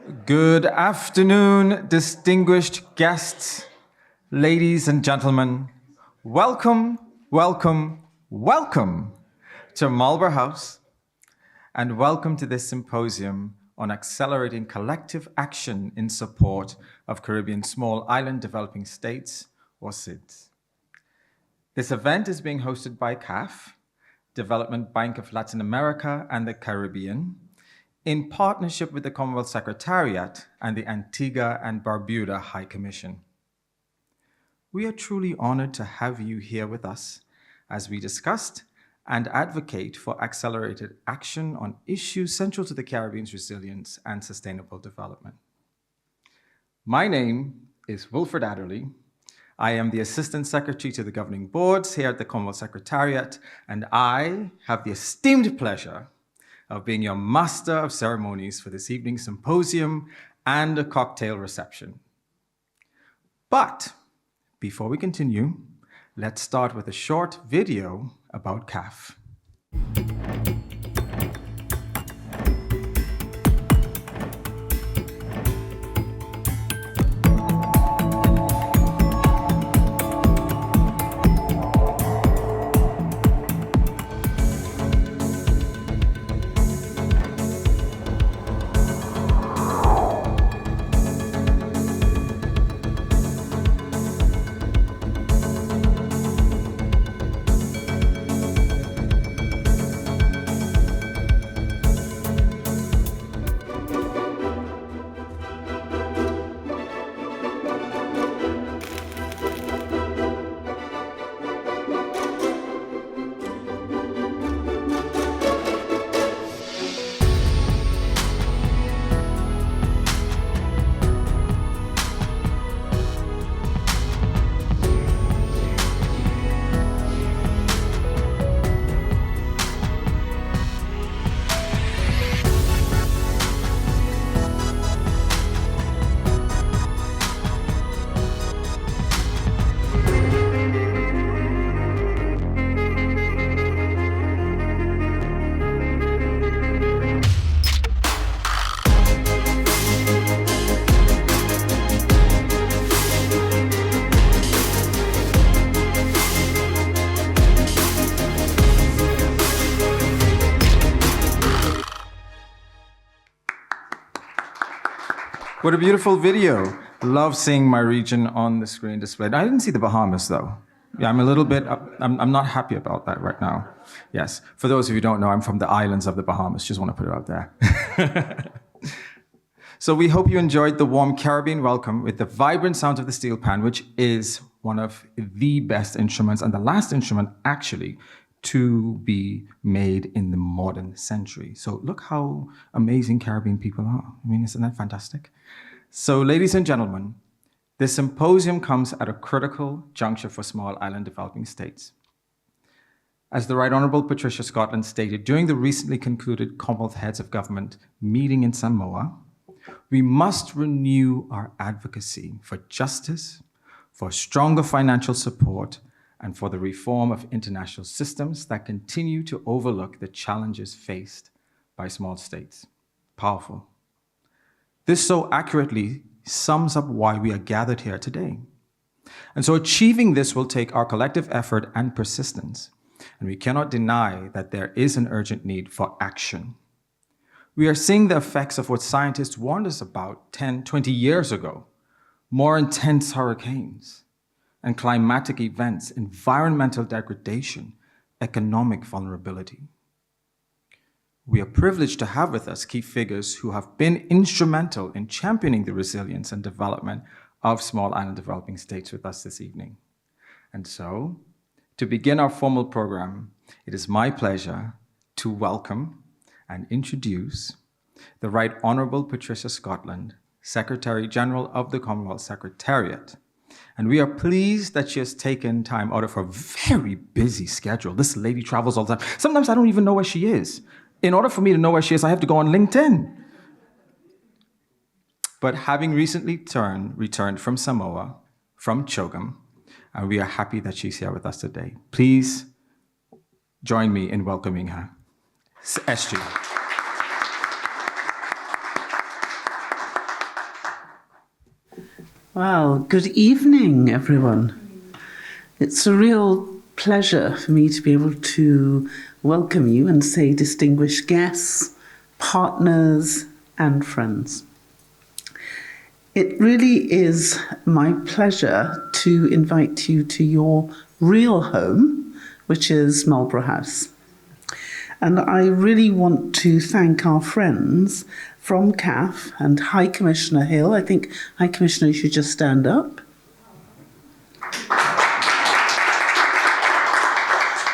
Good afternoon, distinguished guests, ladies and gentlemen. Welcome, welcome, welcome to Marlborough House, and welcome to this symposium on accelerating collective action in support of Caribbean Small Island Developing States, or SIDS. This event is being hosted by CAF, Development Bank of Latin America and the Caribbean, in partnership with the Commonwealth Secretariat and the Antigua and Barbuda High Commission. We are truly honored to have you here with us as we discussed and advocate for accelerated action on issues central to the Caribbean's resilience and sustainable development. My name is Wilfred Adderley. I am the Assistant Secretary to the Governing Boards here at the Commonwealth Secretariat, and I have the esteemed pleasure of being your Master of Ceremonies for this evening's symposium and a cocktail reception. But before we continue, let's start with a short video about CAF. What a beautiful video. Love seeing my region on the screen displayed. I didn't see the Bahamas though. Yeah, I'm a little bit, I'm not happy about that right now. Yes, for those of you who don't know, I'm from the islands of the Bahamas. Just want to put it out there. So we hope you enjoyed the warm Caribbean welcome with the vibrant sounds of the steel pan, which is one of the best instruments and the last instrument actually to be made in the modern century. So look how amazing Caribbean people are. I mean, isn't that fantastic? So ladies and gentlemen, this symposium comes at a critical juncture for small island developing states. As the Right Honourable Patricia Scotland stated during the recently concluded Commonwealth Heads of Government meeting in Samoa, we must renew our advocacy for justice, for stronger financial support, and for the reform of international systems that continue to overlook the challenges faced by small states. Powerful. This so accurately sums up why we are gathered here today. And so achieving this will take our collective effort and persistence, and we cannot deny that there is an urgent need for action. We are seeing the effects of what scientists warned us about 10, 20 years ago: more intense hurricanes and climatic events, environmental degradation, economic vulnerability. We are privileged to have with us key figures who have been instrumental in championing the resilience and development of small island developing states with us this evening. And so, to begin our formal program, it is my pleasure to welcome and introduce the Right Honourable Patricia Scotland, Secretary General of the Commonwealth Secretariat. And we are pleased that she has taken time out of her very busy schedule. This lady travels all the time. Sometimes I don't even know where she is. In order for me to know where she is, I have to go on LinkedIn. But having recently returned from Samoa, from Chogam, and we are happy that she's here with us today. Please join me in welcoming her. SG. Well, good evening, everyone. It's a real pleasure for me to be able to welcome you and say distinguished guests, partners, and friends. It really is my pleasure to invite you to your real home, which is Marlborough House. And I really want to thank our friends from CAF and High Commissioner Hill. I think, High Commissioner, you should just stand up.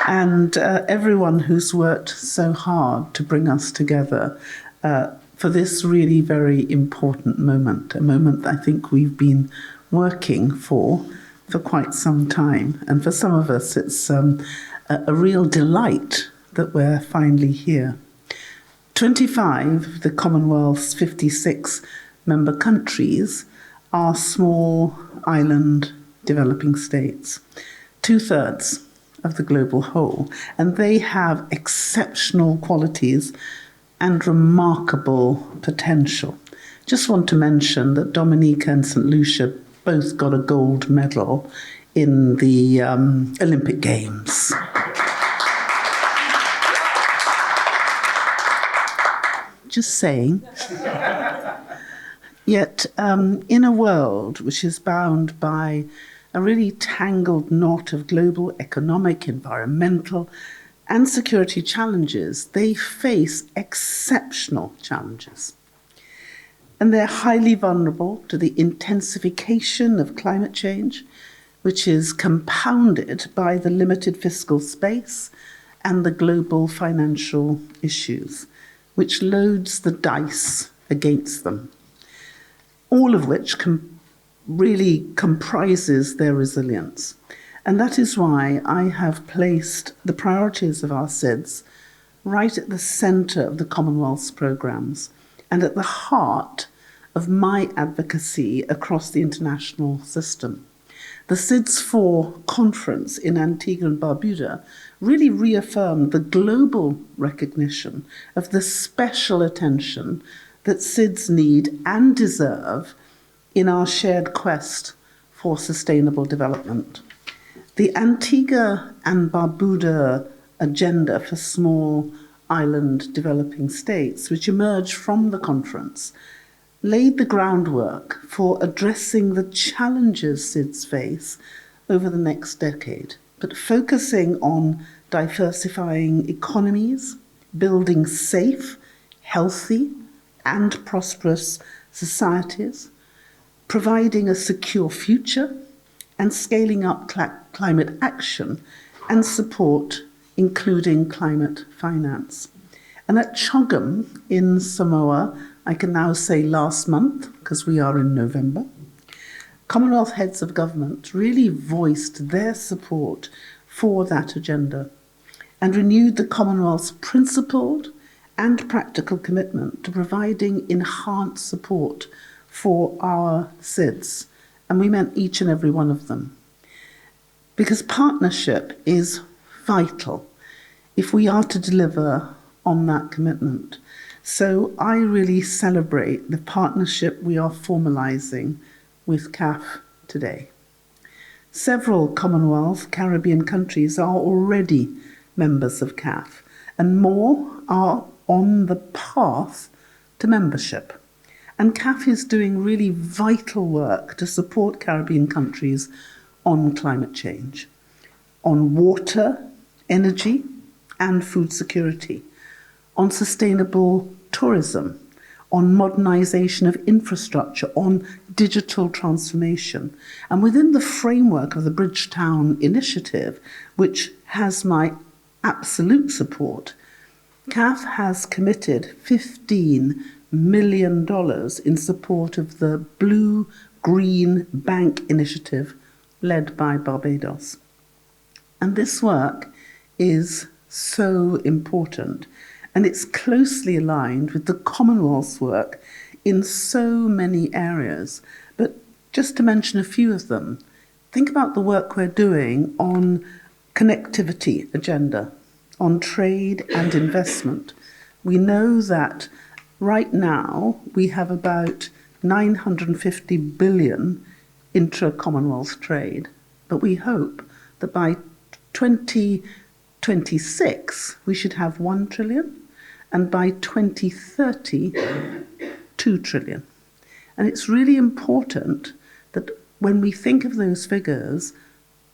And everyone who's worked so hard to bring us together for this really very important moment, a moment that I think we've been working for quite some time. And for some of us, it's a real delight that we're finally here. 25 of the Commonwealth's 56 member countries are small island developing states, 2/3 of the global whole, and they have exceptional qualities and remarkable potential. Just want to mention that Dominica and St. Lucia both got a gold medal in the Olympic Games. Just saying. Yet, in a world which is bound by a really tangled knot of global economic, environmental, and security challenges, they face exceptional challenges. And they're highly vulnerable to the intensification of climate change, which is compounded by the limited fiscal space and the global financial issues, which loads the dice against them, all of which really comprises their resilience. And that is why I have placed the priorities of our SIDS right at the centre of the Commonwealth's programmes and at the heart of my advocacy across the international system. The SIDS 4 conference in Antigua and Barbuda really reaffirmed the global recognition of the special attention that SIDS need and deserve in our shared quest for sustainable development. The Antigua and Barbuda agenda for small island developing states, which emerged from the conference, laid the groundwork for addressing the challenges SIDS face over the next decade, but focusing on diversifying economies, building safe, healthy, and prosperous societies, providing a secure future, and scaling up climate action and support, including climate finance. And at CHOGM in Samoa, I can now say last month, because we are in November, Commonwealth heads of government really voiced their support for that agenda and renewed the Commonwealth's principled and practical commitment to providing enhanced support for our SIDS. And we meant each and every one of them. Because partnership is vital if we are to deliver on that commitment. So I really celebrate the partnership we are formalising with CAF today. Several Commonwealth Caribbean countries are already members of CAF, and more are on the path to membership. And CAF is doing really vital work to support Caribbean countries on climate change, on water, energy, and food security, on sustainable tourism, on modernisation of infrastructure, on digital transformation. And within the framework of the Bridgetown Initiative, which has my absolute support, CAF has committed $15 million in support of the Blue Green Bank Initiative led by Barbados. And this work is so important, and it's closely aligned with the Commonwealth's work in so many areas. But just to mention a few of them, think about the work we're doing on connectivity agenda, on trade and investment. We know that right now we have about 950 billion intra-Commonwealth trade. But we hope that by 2026 we should have 1 trillion, and by 2030, 2 trillion. And it's really important that when we think of those figures,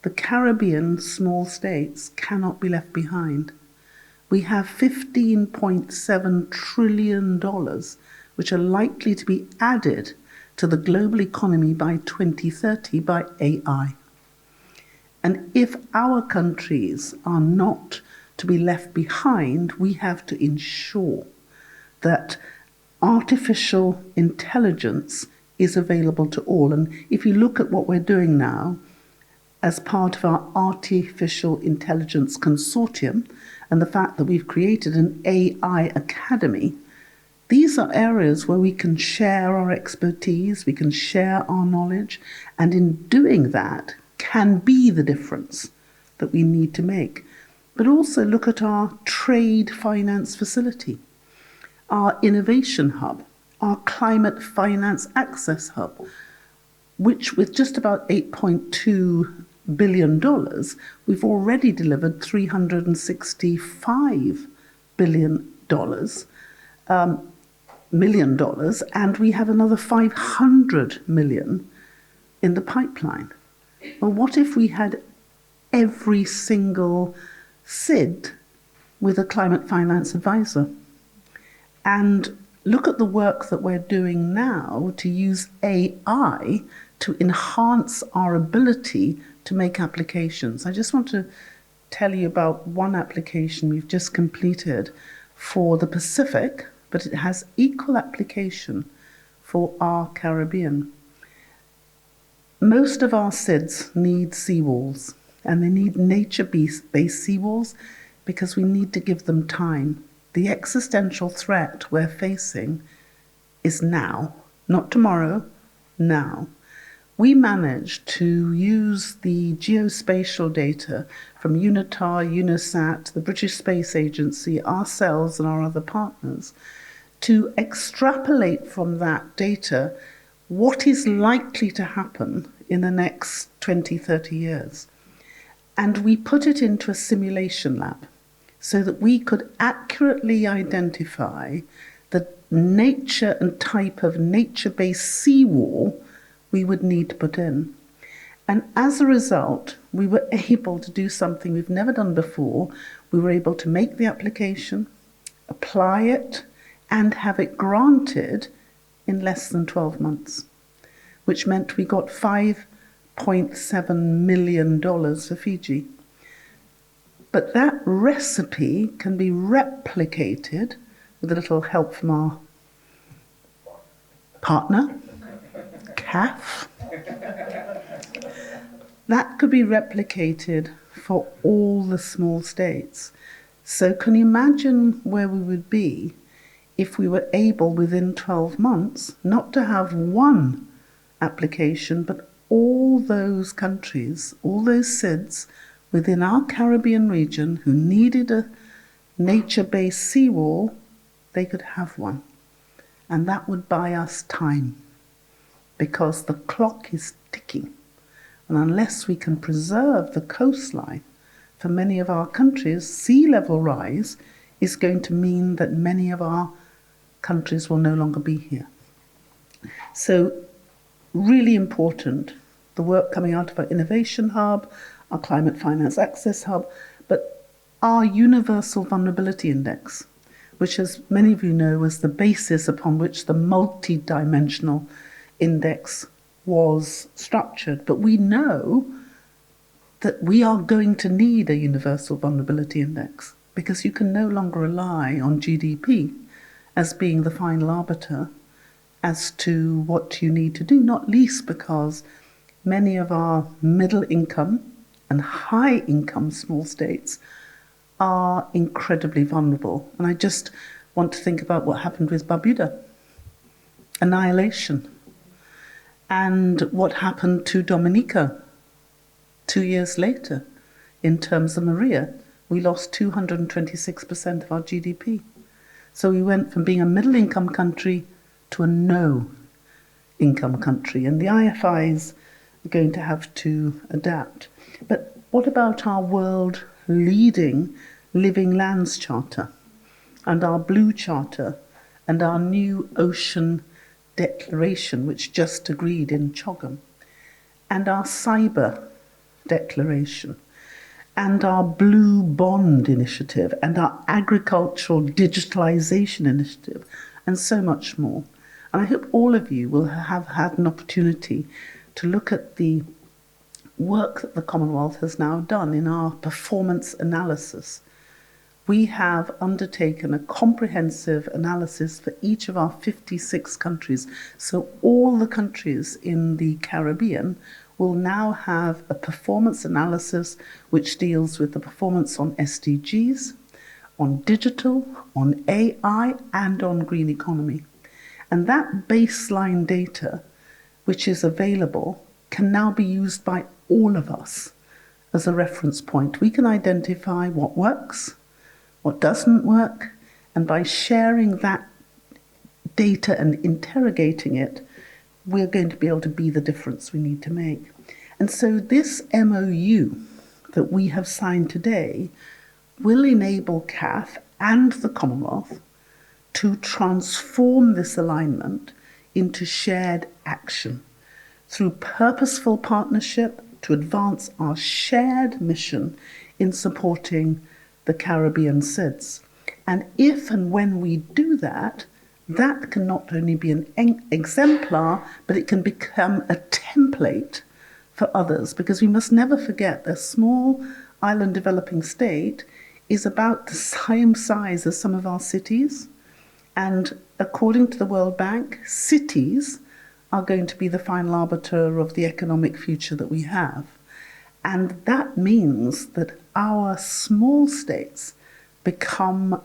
the Caribbean small states cannot be left behind. We have $15.7 trillion which are likely to be added to the global economy by 2030 by AI. And if our countries are not to be left behind, we have to ensure that artificial intelligence is available to all. And if you look at what we're doing now, as part of our Artificial Intelligence Consortium, and the fact that we've created an AI Academy, these are areas where we can share our expertise, we can share our knowledge, and in doing that can be the difference that we need to make. But also look at our trade finance facility, our innovation hub, our climate finance access hub, which with just about $8.2 billion, we've already delivered $365 million, and we have another 500 million in the pipeline. Well, what if we had every single SID with a climate finance advisor? And look at the work that we're doing now to use AI to enhance our ability to make applications. I just want to tell you about one application we've just completed for the Pacific, but it has equal application for our Caribbean. Most of our SIDS need seawalls, and they need nature-based seawalls because we need to give them time. The existential threat we're facing is now, not tomorrow, now. We managed to use the geospatial data from UNITAR, UNISAT, the British Space Agency, ourselves and our other partners, to extrapolate from that data what is likely to happen in the next 20, 30 years. And we put it into a simulation lab so that we could accurately identify the nature and type of nature-based seawall we would need to put in. And as a result, we were able to do something we've never done before. We were able to make the application, apply it, and have it granted in less than 12 months, which meant we got $5.7 million for Fiji. But that recipe can be replicated with a little help from our partner, CAF. That could be replicated for all the small states. So can you imagine where we would be if we were able within 12 months not to have one application, but all those countries, all those SIDS within our Caribbean region who needed a nature-based seawall, they could have one. And that would buy us time, because the clock is ticking. And unless we can preserve the coastline for many of our countries, sea level rise is going to mean that many of our countries will no longer be here. So really important, the work coming out of our Innovation Hub, our Climate Finance Access Hub, but our Universal Vulnerability Index, which, as many of you know, was the basis upon which the multi-dimensional index was structured. But we know that we are going to need a Universal Vulnerability Index, because you can no longer rely on GDP as being the final arbiter as to what you need to do, not least because many of our middle income and high income small states are incredibly vulnerable. And I just want to think about what happened with Barbuda, annihilation, and what happened to Dominica 2 years later in terms of Maria. We lost 226% of our GDP. So we went from being a middle-income country to a no-income country. And the IFI's going to have to adapt. But what about our world leading Living Lands Charter and our Blue Charter and our new Ocean Declaration, which just agreed in Chogam, and our Cyber Declaration, and our Blue Bond Initiative, and our Agricultural Digitalization Initiative, and so much more. And I hope all of you will have had an opportunity to look at the work that the Commonwealth has now done in our performance analysis. We have undertaken a comprehensive analysis for each of our 56 countries. So all the countries in the Caribbean will now have a performance analysis which deals with the performance on SDGs, on digital, on AI, and on green economy. And that baseline data, which is available, can now be used by all of us as a reference point. We can identify what works, what doesn't work, and by sharing that data and interrogating it, we're going to be able to be the difference we need to make. And so this MOU that we have signed today will enable CAF and the Commonwealth to transform this alignment into shared action through purposeful partnership to advance our shared mission in supporting the Caribbean SIDS. And if and when we do that, that can not only be an exemplar, but it can become a template for others, because we must never forget that a small island developing state is about the same size as some of our cities. And according to the World Bank, cities are going to be the final arbiter of the economic future that we have. And that means that our small states become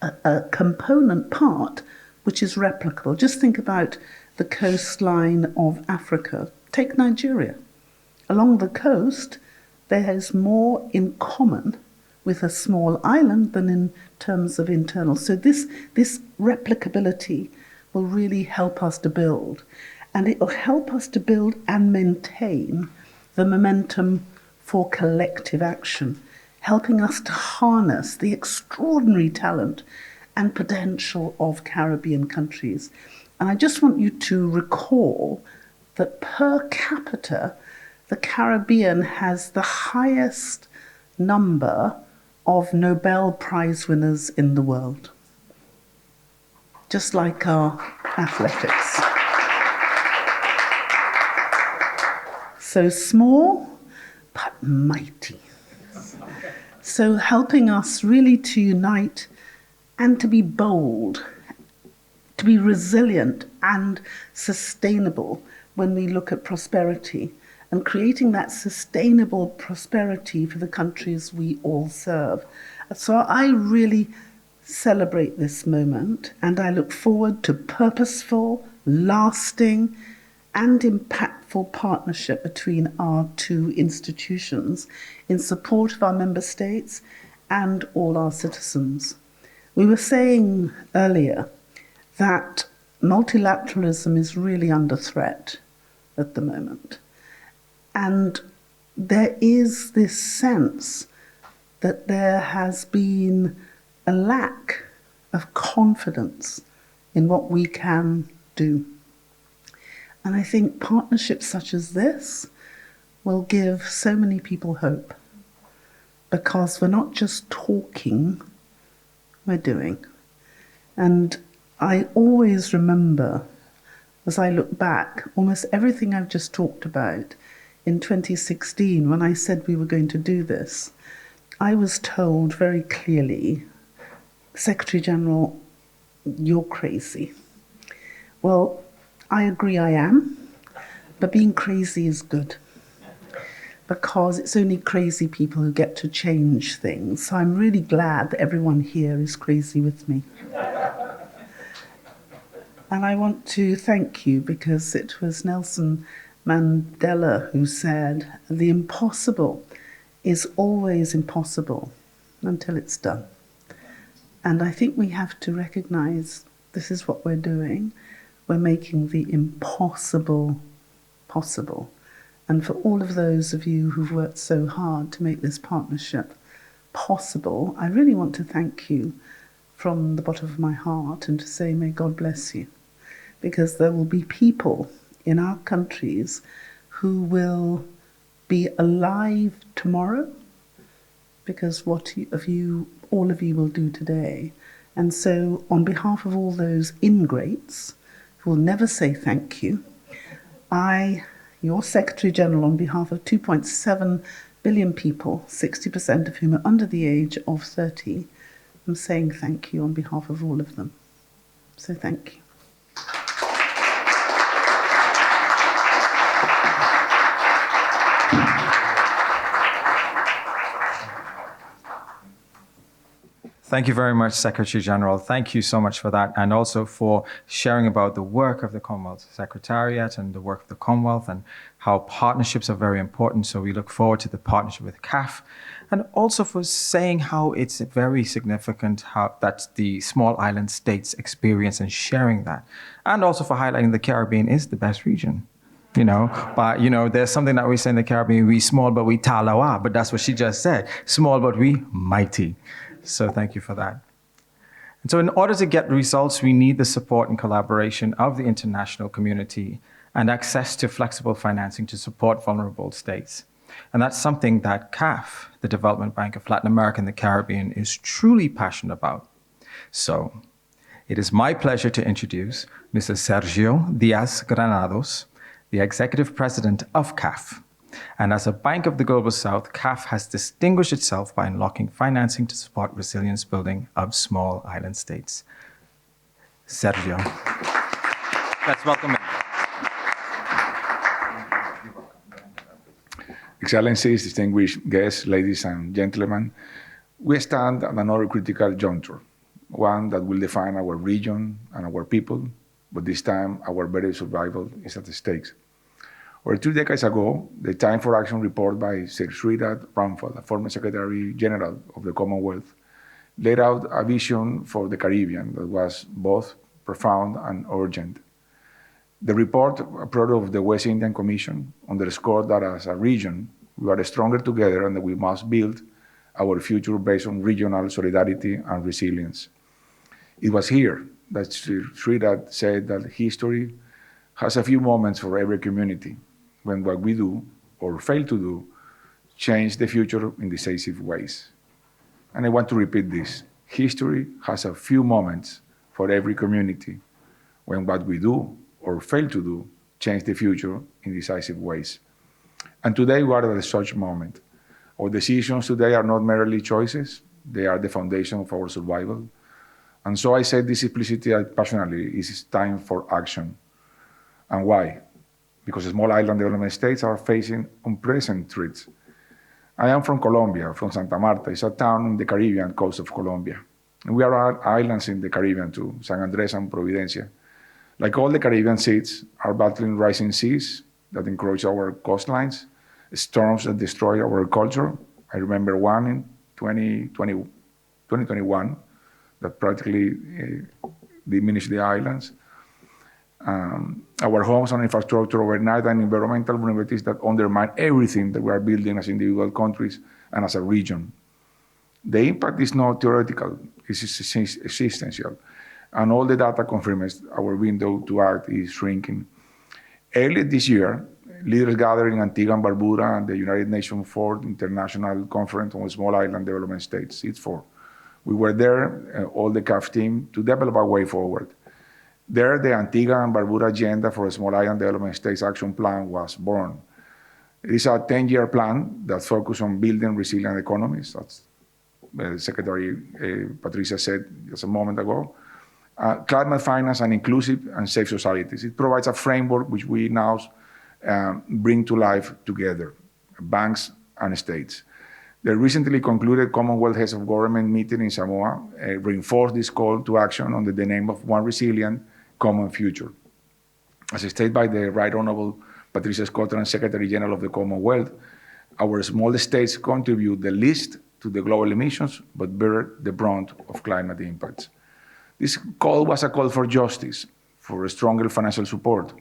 a component part which is replicable. Just think about the coastline of Africa. Take Nigeria. Along the coast, there is more in common with a small island than in terms of internal. So this replicability will really help us to build. And it will help us to build and maintain the momentum for collective action, helping us to harness the extraordinary talent and potential of Caribbean countries. And I just want you to recall that per capita, the Caribbean has the highest number of Nobel Prize winners in the world, just like our athletics. So small, but mighty. So helping us really to unite and to be bold, to be resilient and sustainable when we look at prosperity, and creating that sustainable prosperity for the countries we all serve. So I really celebrate this moment, and I look forward to purposeful, lasting, and impactful partnership between our two institutions in support of our member states and all our citizens. We were saying earlier that multilateralism is really under threat at the moment. And there is this sense that there has been a lack of confidence in what we can do. And I think partnerships such as this will give so many people hope, because we're not just talking, we're doing. And I always remember, as I look back, almost everything I've just talked about. In 2016, when I said we were going to do this, I was told very clearly, Secretary General, you're crazy. Well, I agree I am, but being crazy is good, because it's only crazy people who get to change things. So I'm really glad that everyone here is crazy with me. And I want to thank you, because it was Nelson Mandela who said, the impossible is always impossible until it's done. And I think we have to recognize this is what we're doing. We're making the impossible possible. And for all of those of you who've worked so hard to make this partnership possible, I really want to thank you from the bottom of my heart and to say, may God bless you. Because there will be people in our countries who will be alive tomorrow because all of you will do today. And so on behalf of all those ingrates who will never say thank you, I, your Secretary General, on behalf of 2.7 billion people, 60% of whom are under the age of 30, am saying thank you on behalf of all of them. So thank you. Thank you very much, Secretary General. Thank you so much for that, and also for sharing about the work of the Commonwealth Secretariat and the work of the Commonwealth and how partnerships are very important. So we look forward to the partnership with CAF, and also for saying how it's very significant how that the small island states experience and sharing that, and also for highlighting the Caribbean is the best region. But there's something that we say in the Caribbean: we small but we talawa. But that's what she just said: small but we mighty. So thank you for that. And so in order to get results, we need the support and collaboration of the international community and access to flexible financing to support vulnerable states. And that's something that CAF, the Development Bank of Latin America and the Caribbean, is truly passionate about. So it is my pleasure to introduce Mr. Sergio Diaz Granados, the Executive President of CAF. And as a Bank of the Global South, CAF has distinguished itself by unlocking financing to support resilience building of small island states. Sergio. Let's welcome him. Excellencies, distinguished guests, ladies and gentlemen, we stand at another critical juncture, one that will define our region and our people, but this time our very survival is at stake. Over 2 decades ago, the Time for Action report by Sir Sridhar Ramphal, a former Secretary General of the Commonwealth, laid out a vision for the Caribbean that was both profound and urgent. The report, a product of the West Indian Commission, underscored that as a region, we are stronger together and that we must build our future based on regional solidarity and resilience. It was here that Sir Sridhar said that history has a few moments for every community, when what we do or fail to do change the future in decisive ways. And I want to repeat this. History has a few moments for every community when what we do or fail to do change the future in decisive ways. And today we are at such moment. Our decisions today are not merely choices, they are the foundation of our survival. And so I say this explicitly and passionately, it is time for action. And why? Because small island development states are facing unprecedented threats. I am from Colombia, from Santa Marta. It's a town in the Caribbean coast of Colombia. And we are islands in the Caribbean too, San Andres and Providencia. Like all the Caribbean states, are battling rising seas that encroach our coastlines, storms that destroy our culture. I remember one in 2021 that practically diminished the islands. Our homes and infrastructure overnight, and environmental vulnerabilities that undermine everything that we are building as individual countries and as a region. The impact is not theoretical, it's existential. And all the data confirms our window to act is shrinking. Earlier this year, leaders gathered in Antigua and Barbuda and the United Nations 4th International Conference on Small Island Development States, it's4. We were there, all the CAF team, to develop a way forward. There, the Antigua and Barbuda Agenda for a Small Island Development States Action Plan was born. It is a 10-year plan that focuses on building resilient economies, as Secretary Patricia said just a moment ago, climate finance and inclusive and safe societies. It provides a framework which we now bring to life together, banks and states. The recently concluded Commonwealth Heads of Government meeting in Samoa reinforced this call to action under the name of One Resilient Common Future. As stated by the Right Honourable Patricia Scotland, Secretary General of the Commonwealth, our small states contribute the least to the global emissions, but bear the brunt of climate impacts. This call was a call for justice, for stronger financial support,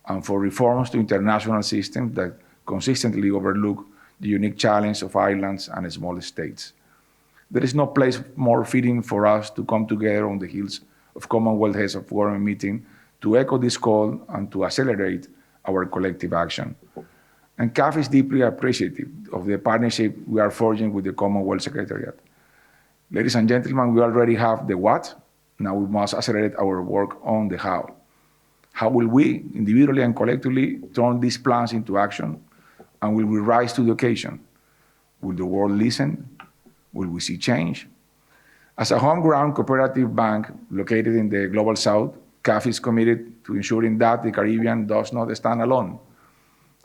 and for reforms to international systems that consistently overlook the unique challenge of islands and small states. There is no place more fitting for us to come together on the heels of Commonwealth Heads of Government meeting to echo this call and to accelerate our collective action. And CAF is deeply appreciative of the partnership we are forging with the Commonwealth Secretariat. Ladies and gentlemen, we already have the what. Now we must accelerate our work on the how. How will we, individually and collectively, turn these plans into action? And will we rise to the occasion? Will the world listen? Will we see change? As a home-ground cooperative bank located in the Global South, CAF is committed to ensuring that the Caribbean does not stand alone.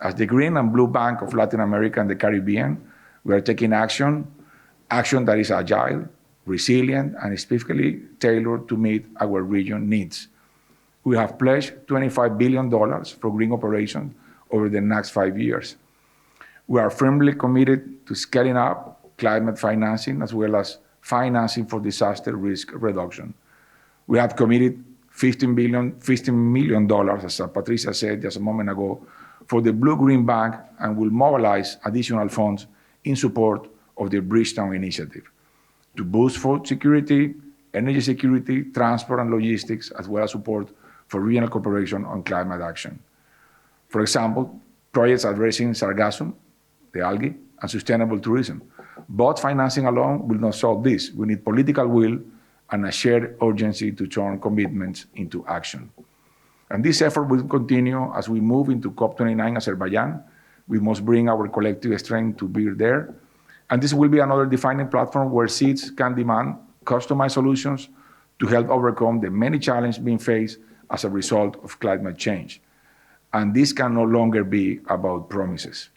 As the Green and Blue Bank of Latin America and the Caribbean, we are taking action that is agile, resilient, and specifically tailored to meet our region needs. We have pledged $25 billion for green operations over the next 5 years. We are firmly committed to scaling up climate financing as well as financing for disaster risk reduction. We have committed $15 million, as Patricia said just a moment ago, for the Blue-Green Bank and will mobilize additional funds in support of the Bridgetown Initiative to boost food security, energy security, transport and logistics, as well as support for regional cooperation on climate action. For example, projects addressing sargassum, the algae, and sustainable tourism. But financing alone will not solve this. We need political will and a shared urgency to turn commitments into action. And this effort will continue as we move into COP29 Azerbaijan. We must bring our collective strength to bear there. And this will be another defining platform where seeds can demand customized solutions to help overcome the many challenges being faced as a result of climate change. And this can no longer be about promises.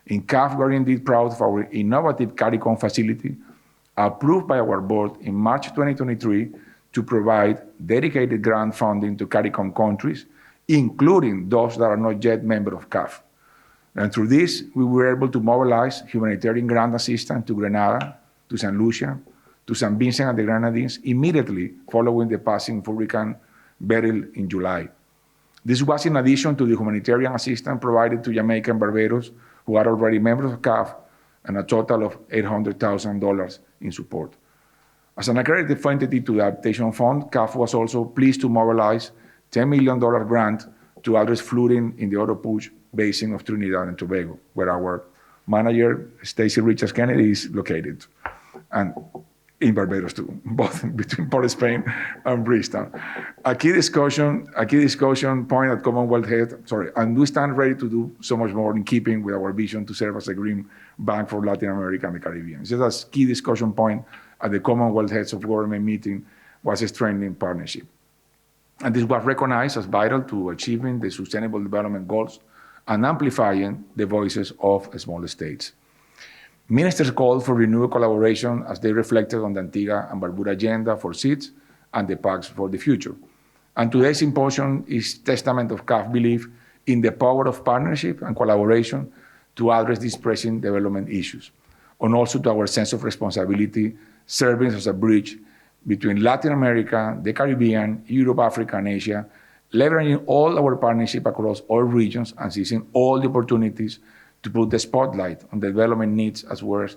In CAF, we are indeed proud of our innovative CARICOM facility, approved by our board in March 2023 to provide dedicated grant funding to CARICOM countries, including those that are not yet members of CAF. And through this, we were able to mobilize humanitarian grant assistance to Grenada, to St. Lucia, to St. Vincent and the Grenadines immediately following the passing of Hurricane Beryl in July. This was in addition to the humanitarian assistance provided to Jamaica and Barbados, who are already members of CAF, and a total of $800,000 in support. As an accredited entity to the Adaptation Fund, CAF was also pleased to mobilize $10 million grant to address flooding in the Oropouche Basin of Trinidad and Tobago, where our manager, Stacy Richards Kennedy, is located, and in Barbados too, both between Port of Spain and Bridgetown. A key discussion point at Commonwealth Head, and we stand ready to do so much more in keeping with our vision to serve as a green bank for Latin America and the Caribbean. So that's a key discussion point at the Commonwealth Heads of Government meeting was a strengthening partnership. And this was recognized as vital to achieving the Sustainable Development Goals and amplifying the voices of small states. Ministers called for renewed collaboration as they reflected on the Antigua and Barbuda agenda for seeds and the pacts for the future. And today's symposium is testament of CAF belief in the power of partnership and collaboration to address these pressing development issues, and also to our sense of responsibility serving as a bridge between Latin America, the Caribbean, Europe, Africa, and Asia, leveraging all our partnership across all regions and seizing all the opportunities to put the spotlight on the development needs as well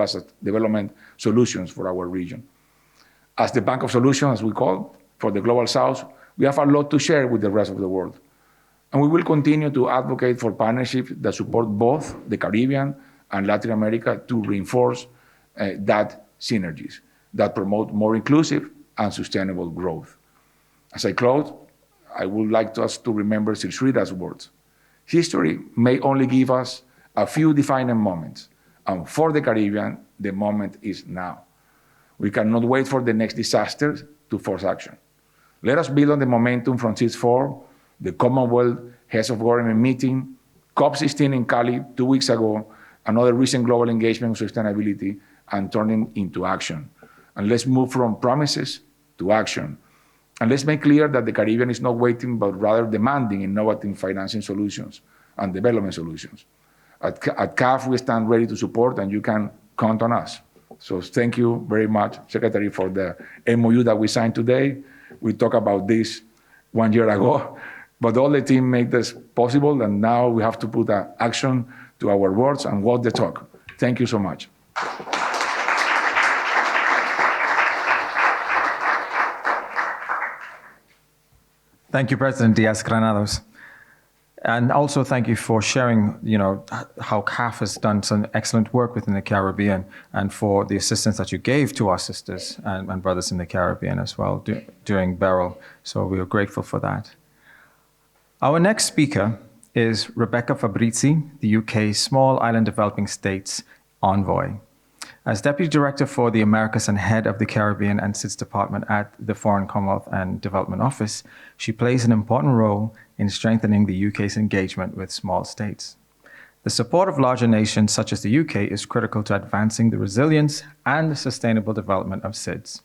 as development solutions for our region. As the Bank of Solutions, as we call, for the Global South, we have a lot to share with the rest of the world. And we will continue to advocate for partnerships that support both the Caribbean and Latin America to reinforce that synergies that promote more inclusive and sustainable growth. As I close, I would like us to remember Sir Sridhar's words. History may only give us a few defining moments, and for the Caribbean, the moment is now. We cannot wait for the next disaster to force action. Let us build on the momentum from CIS4, the Commonwealth Heads of Government meeting, COP16 in Cali 2 weeks ago, another recent global engagement on sustainability, and turning into action. And let's move from promises to action. And let's make clear that the Caribbean is not waiting, but rather demanding innovative financing solutions and development solutions. At CAF, we stand ready to support, and you can count on us. So thank you very much, Secretary, for the MOU that we signed today. We talked about this 1 year ago, but all the team made this possible, and now we have to put action to our words and walk the talk. Thank you so much. Thank you, President Diaz-Granados. And also thank you for sharing, how CAF has done some excellent work within the Caribbean and for the assistance that you gave to our sisters and brothers in the Caribbean as well during Beryl. So we are grateful for that. Our next speaker is Rebecca Fabrizi, the UK's Small Island Developing States Envoy. As Deputy Director for the Americas and Head of the Caribbean and SIDS Department at the Foreign Commonwealth and Development Office, she plays an important role in strengthening the UK's engagement with small states. The support of larger nations such as the UK is critical to advancing the resilience and the sustainable development of SIDS.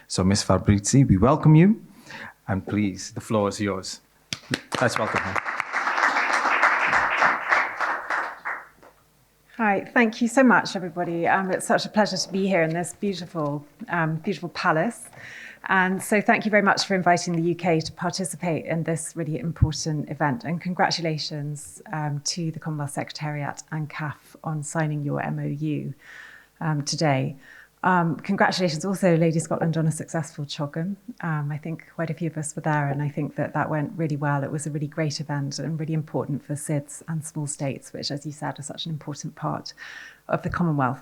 So, Ms. Fabrizi, we welcome you, and please, the floor is yours. Let's welcome her. Hi, thank you so much, everybody. It's such a pleasure to be here in this beautiful, beautiful palace. And so thank you very much for inviting the UK to participate in this really important event. And congratulations to the Commonwealth Secretariat and CAF on signing your MOU today. Congratulations also, Lady Scotland, on a successful CHOGM. I think quite a few of us were there, and I think that went really well. It was a really great event and really important for SIDS and small states, which, as you said, are such an important part of the Commonwealth.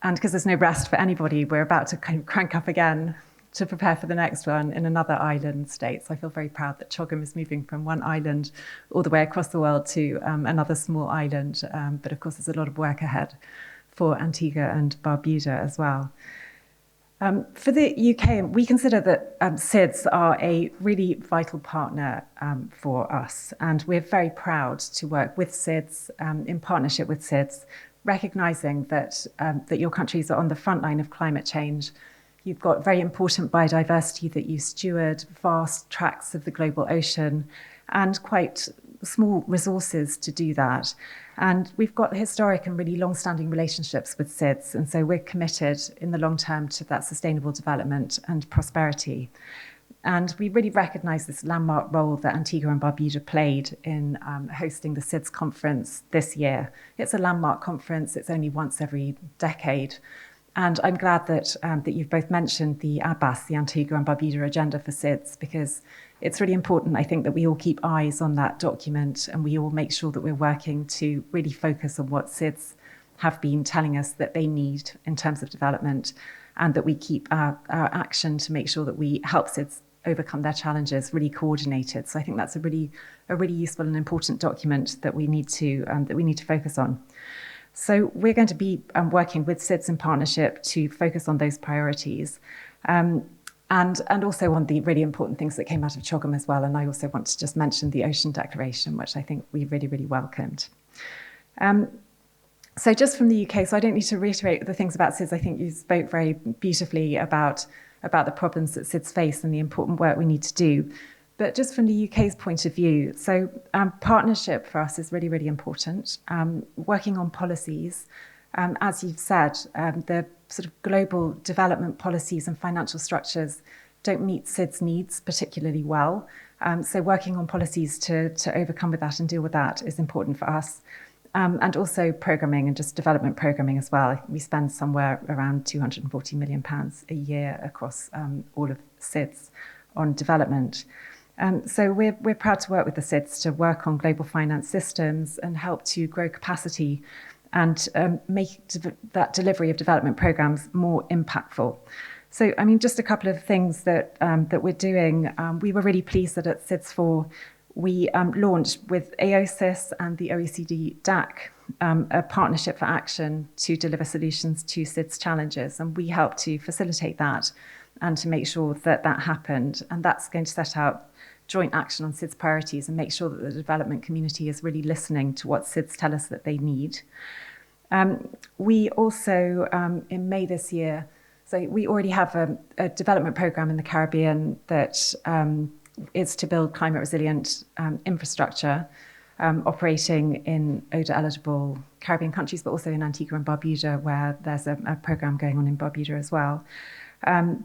And because there's no rest for anybody, we're about to kind of crank up again to prepare for the next one in another island state. So I feel very proud that CHOGM is moving from one island all the way across the world to another small island. But of course, there's a lot of work ahead for Antigua and Barbuda as well. For the UK, we consider that SIDS are a really vital partner for us, and we're very proud to work with SIDS, in partnership with SIDS, recognising that your countries are on the front line of climate change. You've got very important biodiversity that you steward, vast tracts of the global ocean, and quite small resources to do that. And we've got historic and really long-standing relationships with SIDS, and so we're committed in the long term to that sustainable development and prosperity. And we really recognise this landmark role that Antigua and Barbuda played in hosting the SIDS conference this year. It's a landmark conference. It's only once every decade. And I'm glad that you've both mentioned the ABAS, the Antigua and Barbuda agenda for SIDS, because it's really important, I think, that we all keep eyes on that document and we all make sure that we're working to really focus on what SIDS have been telling us that they need in terms of development, and that we keep our action to make sure that we help SIDS overcome their challenges really coordinated. So I think that's a really useful and important document that we need to focus on. So we're going to be working with SIDS in partnership to focus on those priorities. And also on the really important things that came out of CHOGM as well. And I also want to just mention the Ocean Declaration, which I think we really, really welcomed. So just from the UK, so I don't need to reiterate the things about SIDS. I think you spoke very beautifully about the problems that SIDS face and the important work we need to do. But just from the UK's point of view, so partnership for us is really, really important. Working on policies, as you've said, the sort of global development policies and financial structures don't meet SIDS needs particularly well. So working on policies to overcome with that and deal with that is important for us. And also programming and just development programming as well. We spend somewhere around £240 million a year across all of SIDS on development. So we're proud to work with the SIDS to work on global finance systems and help to grow capacity and make that delivery of development programs more impactful. So, I mean, just a couple of things that we're doing. We were really pleased that at SIDS4, we launched with AOSIS and the OECD DAC a partnership for action to deliver solutions to SIDS challenges. And we helped to facilitate that and to make sure that that happened. And that's going to set out joint action on SIDS priorities and make sure that the development community is really listening to what SIDS tell us that they need. We also, in May this year, so we already have a development program in the Caribbean that is to build climate resilient infrastructure operating in ODA-eligible Caribbean countries, but also in Antigua and Barbuda, where there's a program going on in Barbuda as well.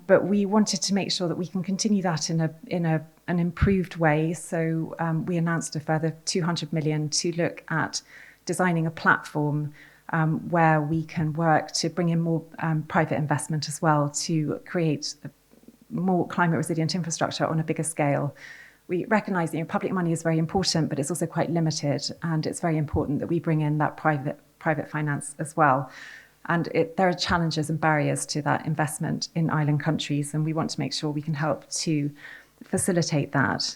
But we wanted to make sure that we can continue that in an improved way. So we announced a further 200 million to look at designing a platform where we can work to bring in more private investment as well to create more climate resilient infrastructure on a bigger scale. We recognise that public money is very important, but it's also quite limited, and it's very important that we bring in that private finance as well. And there are challenges and barriers to that investment in island countries, and we want to make sure we can help to facilitate that.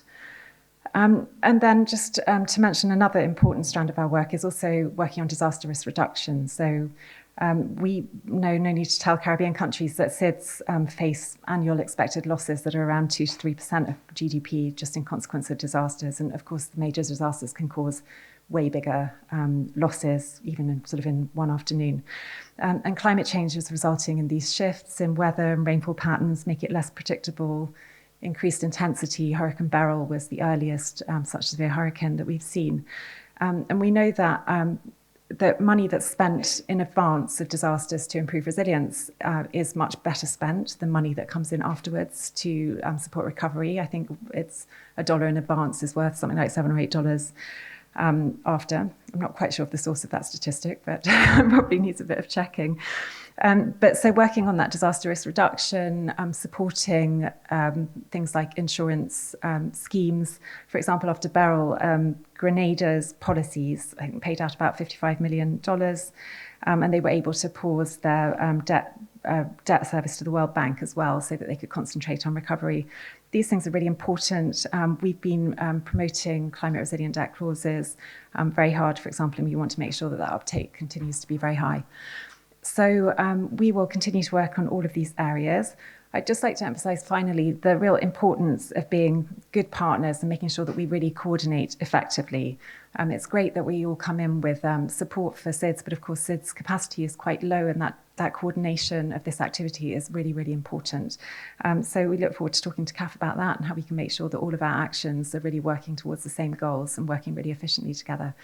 And then just to mention another important strand of our work is also working on disaster risk reduction. So we know, no need to tell Caribbean countries that SIDS face annual expected losses that are around 2 to 3% of GDP just in consequence of disasters. And of course, the major disasters can cause way bigger losses, even in one afternoon. And climate change is resulting in these shifts in weather and rainfall patterns, make it less predictable, increased intensity. Hurricane Beryl was the earliest such severe hurricane that we've seen. And we know that that money that's spent in advance of disasters to improve resilience is much better spent than money that comes in afterwards to support recovery. I think it's $1 in advance is worth something like $7 or $8 after. I'm not quite sure of the source of that statistic, but probably needs a bit of checking. But so working on that disaster risk reduction, supporting things like insurance schemes. For example, after Beryl, Grenada's policies, I think, paid out about $55 million, and they were able to pause their debt service to the World Bank as well, so that they could concentrate on recovery. These things are really important. We've been promoting climate resilient debt clauses very hard, for example, and we want to make sure that that uptake continues to be very high. So we will continue to work on all of these areas. I'd just like to emphasize finally the real importance of being good partners and making sure that we really coordinate effectively. It's great that we all come in with support for SIDS, but of course SIDS capacity is quite low, and that coordination of this activity is really, really important. So we look forward to talking to CAF about that and how we can make sure that all of our actions are really working towards the same goals and working really efficiently together.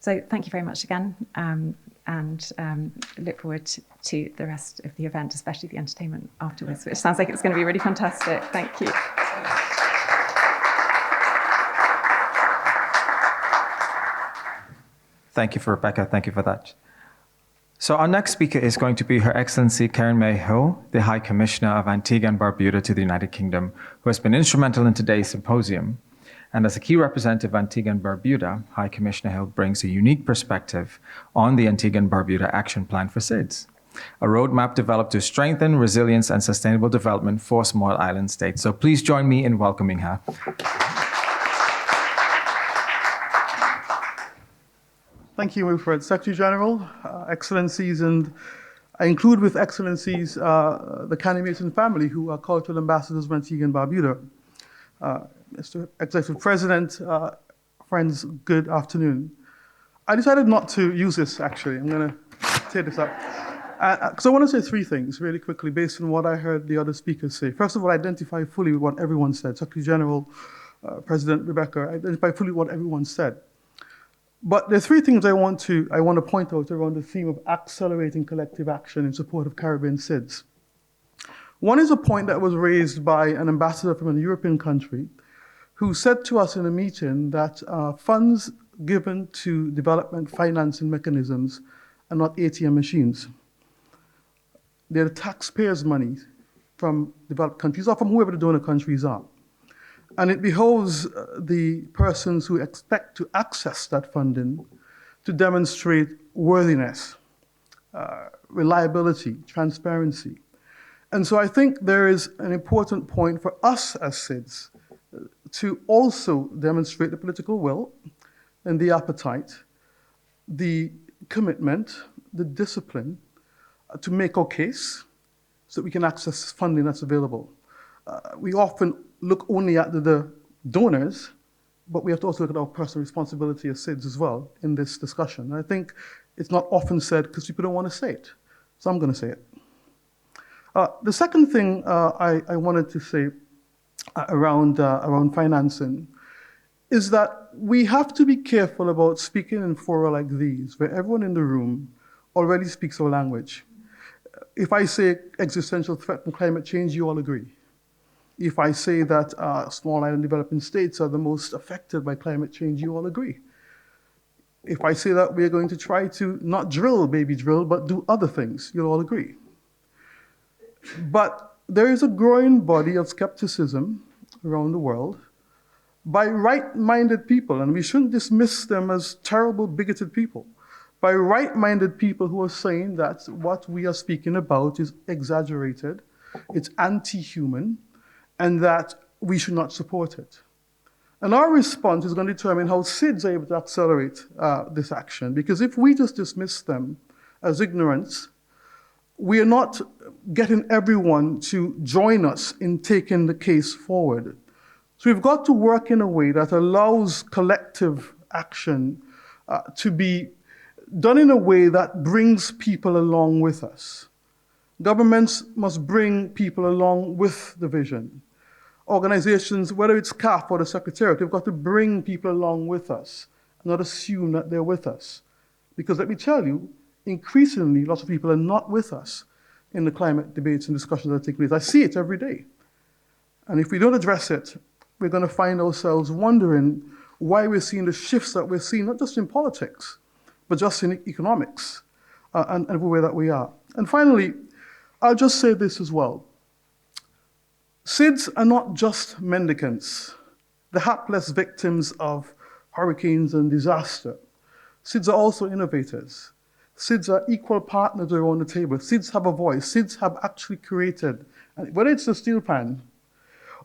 So thank you very much again, and look forward to the rest of the event, especially the entertainment afterwards, which sounds like it's going to be really fantastic. Thank you. Thank you, Rebecca. Thank you for that. So our next speaker is going to be Her Excellency Karen May-Hill, the High Commissioner of Antigua and Barbuda to the United Kingdom, who has been instrumental in today's symposium. And as a key representative of Antigua and Barbuda, High Commissioner Hill brings a unique perspective on the Antigua and Barbuda Action Plan for SIDS, a roadmap developed to strengthen resilience and sustainable development for small island states. So please join me in welcoming her. Thank you, Wilfred. Secretary General, Excellencies, and I include with Excellencies the Candy-Mason family, who are cultural ambassadors of Antigua and Barbuda. Mr. Executive President, friends, good afternoon. I decided not to use this, actually. I'm going to take this up. Because I want to say three things really quickly based on what I heard the other speakers say. First of all, identify fully with what everyone said. Secretary General, President Rebecca, identify fully what everyone said. But there are three things I want to point out around the theme of accelerating collective action in support of Caribbean SIDS. One is a point that was raised by an ambassador from a European country who said to us in a meeting that funds given to development financing mechanisms are not ATM machines. They're taxpayers' money from developed countries or from whoever the donor countries are. And it behoves the persons who expect to access that funding to demonstrate worthiness, reliability, transparency. And so I think there is an important point for us as SIDS to also demonstrate the political will and the appetite, the commitment, the discipline to make our case so that we can access funding that's available. We often look only at the donors, but we have to also look at our personal responsibility as SIDS as well in this discussion. And I think it's not often said because people don't want to say it. So I'm going to say it. The second thing I wanted to say around financing is that we have to be careful about speaking in fora like these, where everyone in the room already speaks our language. If I say existential threat from climate change, you all agree. If I say that small island developing states are the most affected by climate change, you all agree. If I say that we're going to try to not drill baby drill, but do other things, you'll all agree. But there is a growing body of skepticism around the world by right-minded people, and we shouldn't dismiss them as terrible, bigoted people, by right-minded people who are saying that what we are speaking about is exaggerated, it's anti-human, and that we should not support it. And our response is going to determine how SIDS are able to accelerate this action, because if we just dismiss them as ignorance, we are not getting everyone to join us in taking the case forward. So we've got to work in a way that allows collective action to be done in a way that brings people along with us. Governments must bring people along with the vision. Organizations, whether it's CAF or the Secretariat, they've got to bring people along with us, not assume that they're with us. Because let me tell you, increasingly, lots of people are not with us in the climate debates and discussions that are taking place. I see it every day. And if we don't address it, we're going to find ourselves wondering why we're seeing the shifts that we're seeing, not just in politics, but just in economics and everywhere that we are. And finally, I'll just say this as well. SIDS are not just mendicants, the hapless victims of hurricanes and disaster. SIDS are also innovators. SIDS are equal partners around the table. SIDS have a voice. SIDS have actually created, whether it's the steel pan,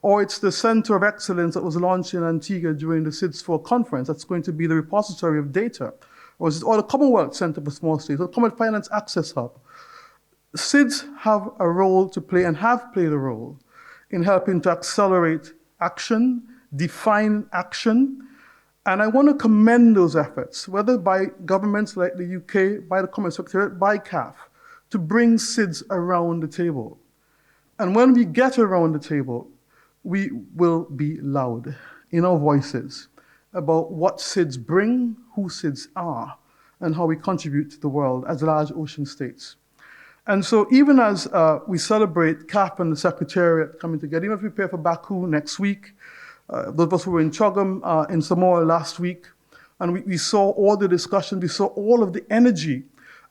or it's the Center of Excellence that was launched in Antigua during the SIDS4 conference, that's going to be the repository of data, or the Commonwealth Center for Small States, or the Commonwealth Finance Access Hub. SIDS have a role to play and have played a role in helping to accelerate action, define action, and I want to commend those efforts, whether by governments like the UK, by the Commonwealth Secretariat, by CAF, to bring SIDS around the table. And when we get around the table, we will be loud in our voices about what SIDS bring, who SIDS are, and how we contribute to the world as large ocean states. And so even as we celebrate CAP and the Secretariat coming together, even as we prepare for Baku next week, those of us who were in Chogam in Samoa last week, and we saw all the discussion, we saw all of the energy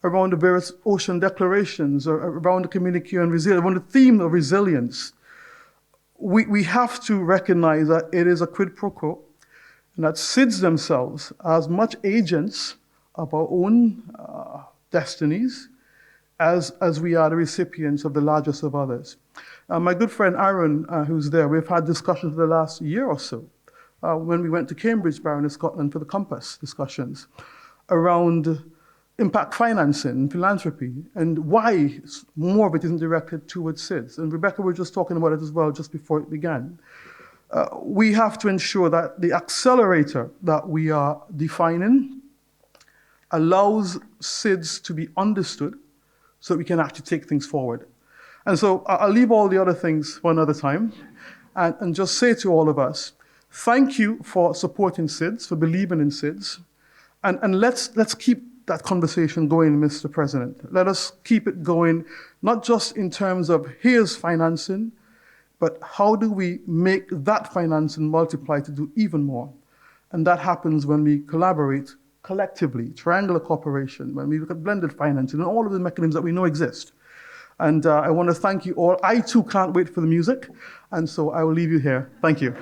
around the various ocean declarations, or around the communique on resilience, around the theme of resilience. We have to recognize that it is a quid pro quo, and that SIDS themselves are as much agents of our own destinies as we are the recipients of the largest of others. My good friend Aaron, who's there, we've had discussions for the last year or so, when we went to Cambridge, Barron, in Scotland, for the Compass discussions around impact financing and philanthropy, and why more of it isn't directed towards SIDS. And Rebecca, we were just talking about it as well just before it began. We have to ensure that the accelerator that we are defining allows SIDS to be understood so that we can actually take things forward. And so I'll leave all the other things for another time and just say to all of us, thank you for supporting SIDS, for believing in SIDS, and let's keep that conversation going, Mr. President. Let us keep it going, not just in terms of here's financing, but how do we make that financing multiply to do even more? And that happens when we collaborate collectively, triangular cooperation, when we look at blended financing and all of the mechanisms that we know exist. And I want to thank you all. I too can't wait for the music, and so I will leave you here. Thank you.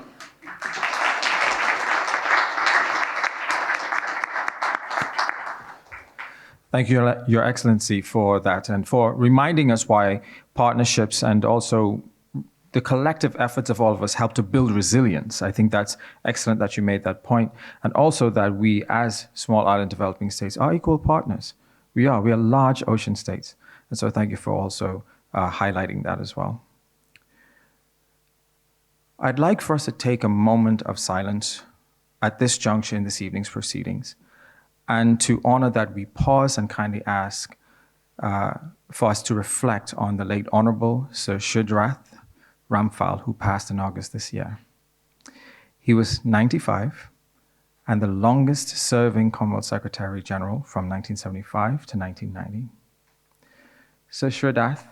Thank you, Your Excellency, for that and for reminding us why partnerships and also the collective efforts of all of us help to build resilience. I think that's excellent that you made that point. And also that we, as small island developing states, are equal partners. We are large ocean states. And so thank you for also highlighting that as well. I'd like for us to take a moment of silence at this juncture in this evening's proceedings, and to honor that, we pause and kindly ask for us to reflect on the late Honorable Sir Shudrath Ramphal, who passed in August this year. He was 95 and the longest serving Commonwealth Secretary General from 1975 to 1990. Sir Shudrath,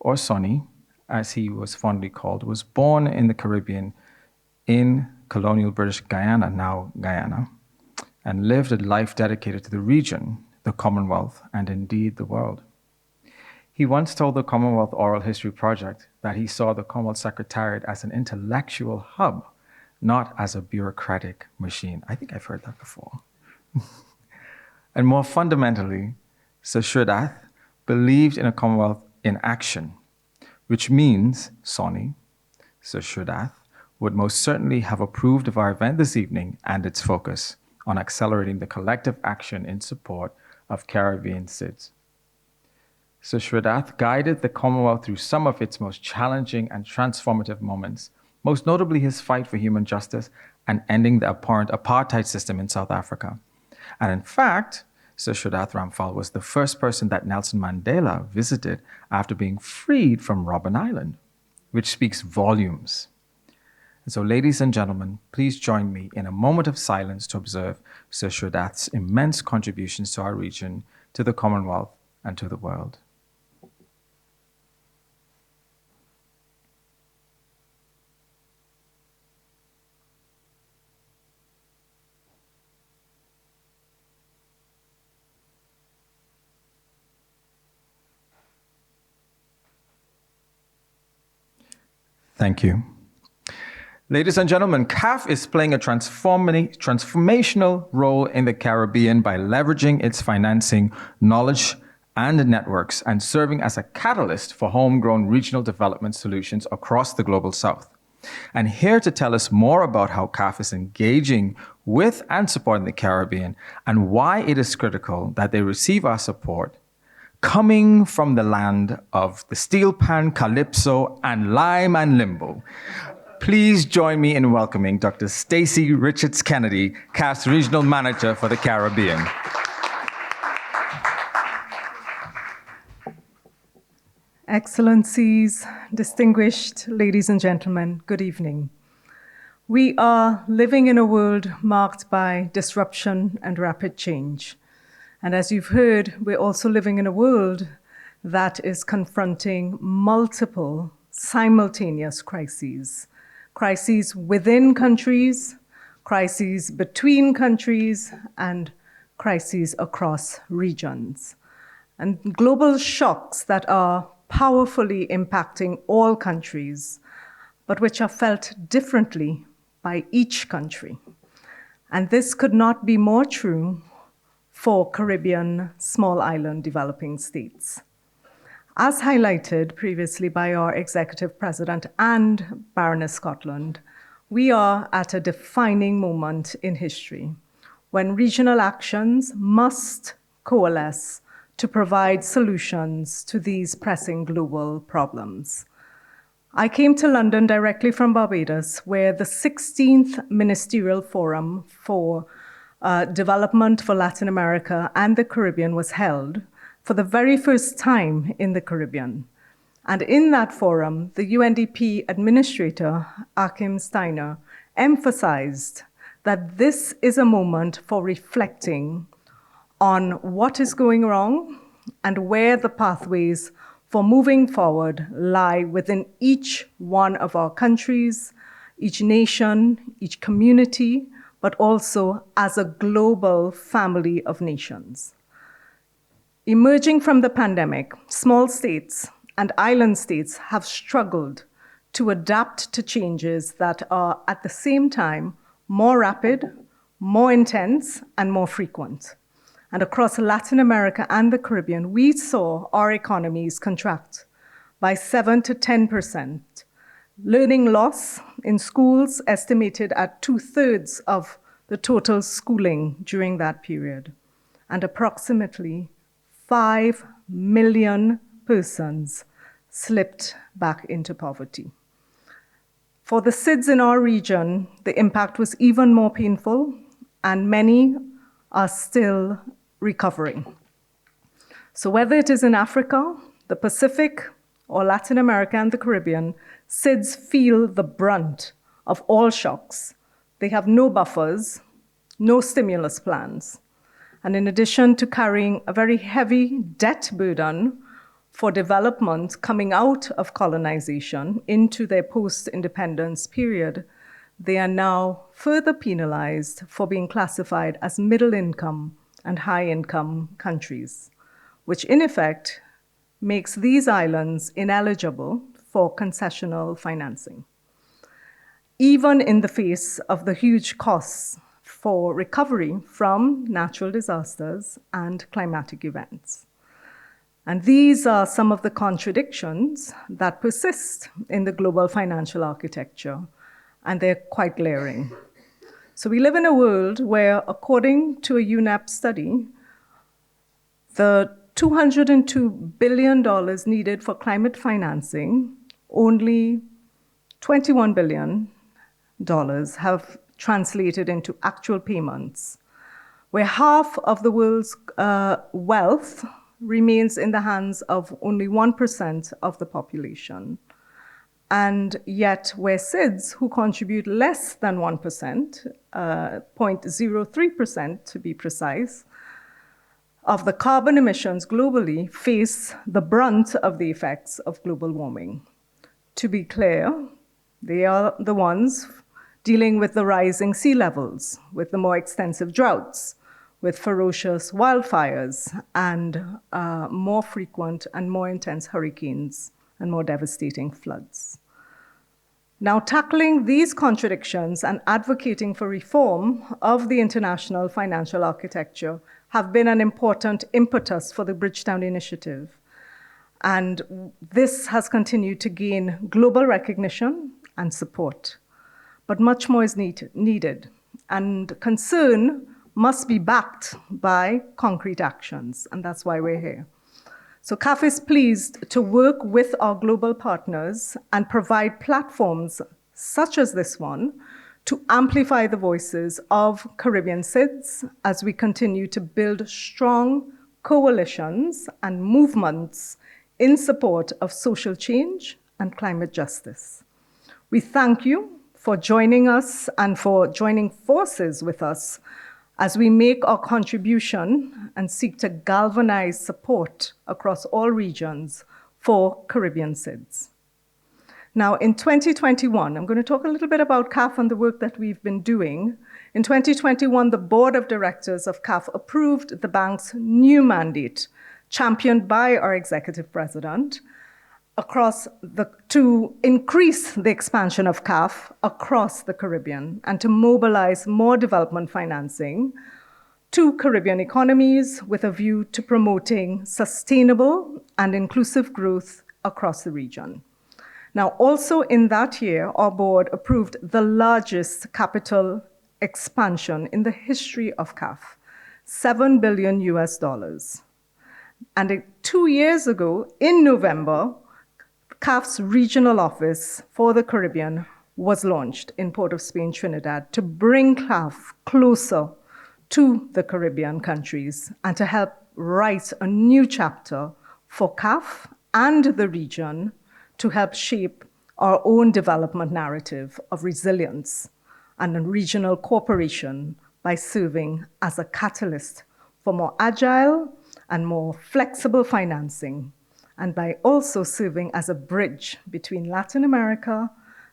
or Sonny, as he was fondly called, was born in the Caribbean in colonial British Guyana, now Guyana. and lived a life dedicated to the region, the Commonwealth, and indeed the world. He once told the Commonwealth Oral History Project that he saw the Commonwealth Secretariat as an intellectual hub, not as a bureaucratic machine. I think I've heard that before. And more fundamentally, Sir Shridath believed in a Commonwealth in action, which means Sonny, Sir Shridath, would most certainly have approved of our event this evening and its focus on accelerating the collective action in support of Caribbean SIDS. Sir Shridath guided the Commonwealth through some of its most challenging and transformative moments, most notably his fight for human justice and ending the abhorrent apartheid system in South Africa. And in fact, Sir Shridath Ramphal was the first person that Nelson Mandela visited after being freed from Robben Island, which speaks volumes. And so, ladies and gentlemen, please join me in a moment of silence to observe Sir Shridath's immense contributions to our region, to the Commonwealth, and to the world. Thank you. Ladies and gentlemen, CAF is playing a transformational role in the Caribbean by leveraging its financing, knowledge, and networks, and serving as a catalyst for homegrown regional development solutions across the Global South. And here to tell us more about how CAF is engaging with and supporting the Caribbean and why it is critical that they receive our support, coming from the land of the steel pan, calypso, and lime and limbo. Please join me in welcoming Dr. Stacey Richards Kennedy, CAF's Regional Manager for the Caribbean. Excellencies, distinguished ladies and gentlemen, good evening. We are living in a world marked by disruption and rapid change. And as you've heard, we're also living in a world that is confronting multiple simultaneous crises. Crises within countries, crises between countries, and crises across regions. And global shocks that are powerfully impacting all countries, but which are felt differently by each country. And this could not be more true for Caribbean small island developing states. As highlighted previously by our executive president and Baroness Scotland, we are at a defining moment in history when regional actions must coalesce to provide solutions to these pressing global problems. I came to London directly from Barbados, where the 16th Ministerial Forum for Development for Latin America and the Caribbean was held for the very first time in the Caribbean. And in that forum, the UNDP Administrator, Achim Steiner, emphasized that this is a moment for reflecting on what is going wrong and where the pathways for moving forward lie within each one of our countries, each nation, each community, but also as a global family of nations. Emerging from the pandemic, small states and island states have struggled to adapt to changes that are at the same time more rapid, more intense, and more frequent. And across Latin America and the Caribbean, we saw our economies contract by 7 to 10%. Learning loss in schools estimated at 2/3 of the total schooling during that period. And approximately 5 million persons slipped back into poverty. For the SIDS in our region, the impact was even more painful, and many are still recovering. So whether it is in Africa, the Pacific, or Latin America and the Caribbean, SIDS feel the brunt of all shocks. They have no buffers, no stimulus plans. And in addition to carrying a very heavy debt burden for development coming out of colonization into their post-independence period, they are now further penalized for being classified as middle income and high income countries, which in effect makes these islands ineligible for concessional financing, even in the face of the huge costs for recovery from natural disasters and climatic events. And these are some of the contradictions that persist in the global financial architecture, and they're quite glaring. So we live in a world where, according to a UNEP study, the $202 billion needed for climate financing, only $21 billion have translated into actual payments, where half of the world's wealth remains in the hands of only 1% of the population. And yet, where SIDS, who contribute less than 1%, 0.03% to be precise, of the carbon emissions globally, face the brunt of the effects of global warming. To be clear, they are the ones dealing with the rising sea levels, with the more extensive droughts, with ferocious wildfires, and more frequent and more intense hurricanes and more devastating floods. Now, tackling these contradictions and advocating for reform of the international financial architecture have been an important impetus for the Bridgetown Initiative. And this has continued to gain global recognition and support. But much more is needed, and concern must be backed by concrete actions, and that's why we're here. So CAF is pleased to work with our global partners and provide platforms such as this one to amplify the voices of Caribbean SIDS as we continue to build strong coalitions and movements in support of social change and climate justice. We thank you for joining us and for joining forces with us as we make our contribution and seek to galvanize support across all regions for Caribbean SIDS. Now, in 2021, I'm going to talk a little bit about CAF and the work that we've been doing. In 2021, the board of directors of CAF approved the bank's new mandate, championed by our executive president, to increase the expansion of CAF across the Caribbean and to mobilize more development financing to Caribbean economies with a view to promoting sustainable and inclusive growth across the region. Now, also in that year, our board approved the largest capital expansion in the history of CAF, $7 billion US. And 2 years ago, in November, CAF's regional office for the Caribbean was launched in Port of Spain, Trinidad, to bring CAF closer to the Caribbean countries and to help write a new chapter for CAF and the region to help shape our own development narrative of resilience and regional cooperation by serving as a catalyst for more agile and more flexible financing, and by also serving as a bridge between Latin America,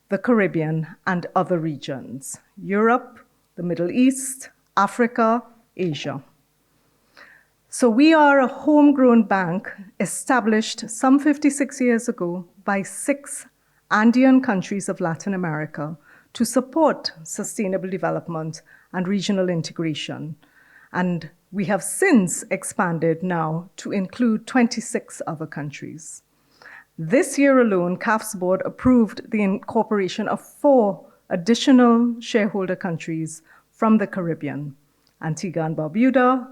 the Caribbean, and other regions, Europe, the Middle East, Africa, Asia. So we are a homegrown bank established some 56 years ago by 6 Andean countries of Latin America to support sustainable development and regional integration. And we have since expanded now to include 26 other countries. This year alone, CAF's board approved the incorporation of 4 additional shareholder countries from the Caribbean: Antigua and Barbuda,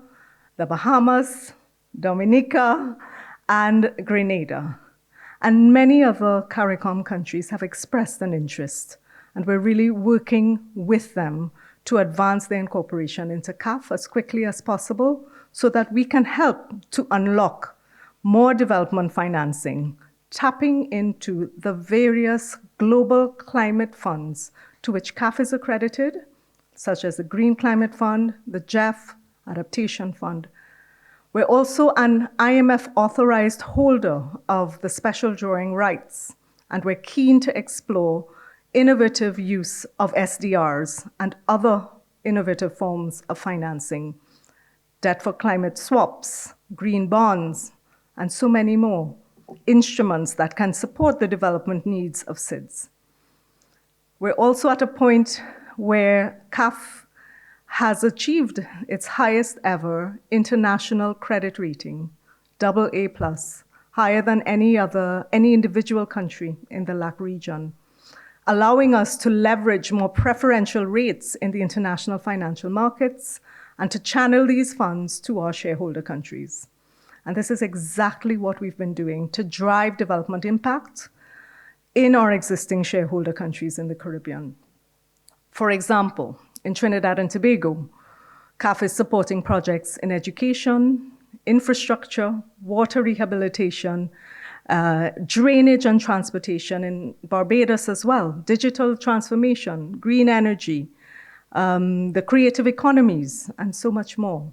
the Bahamas, Dominica, and Grenada. And many other CARICOM countries have expressed an interest, and we're really working with them to advance their incorporation into CAF as quickly as possible so that we can help to unlock more development financing, tapping into the various global climate funds to which CAF is accredited, such as the Green Climate Fund, the GEF Adaptation Fund. We're also an IMF authorized holder of the special drawing rights, and we're keen to explore innovative use of SDRs and other innovative forms of financing, debt for climate swaps, green bonds, and so many more instruments that can support the development needs of SIDS. We're also at a point where CAF has achieved its highest ever international credit rating, AA+, higher than any individual country in the LAC region, allowing us to leverage more preferential rates in the international financial markets and to channel these funds to our shareholder countries. And this is exactly what we've been doing to drive development impact in our existing shareholder countries in the Caribbean. For example, in Trinidad and Tobago, CAF is supporting projects in education, infrastructure, water rehabilitation, drainage and transportation in Barbados as well, digital transformation, green energy, the creative economies, and so much more.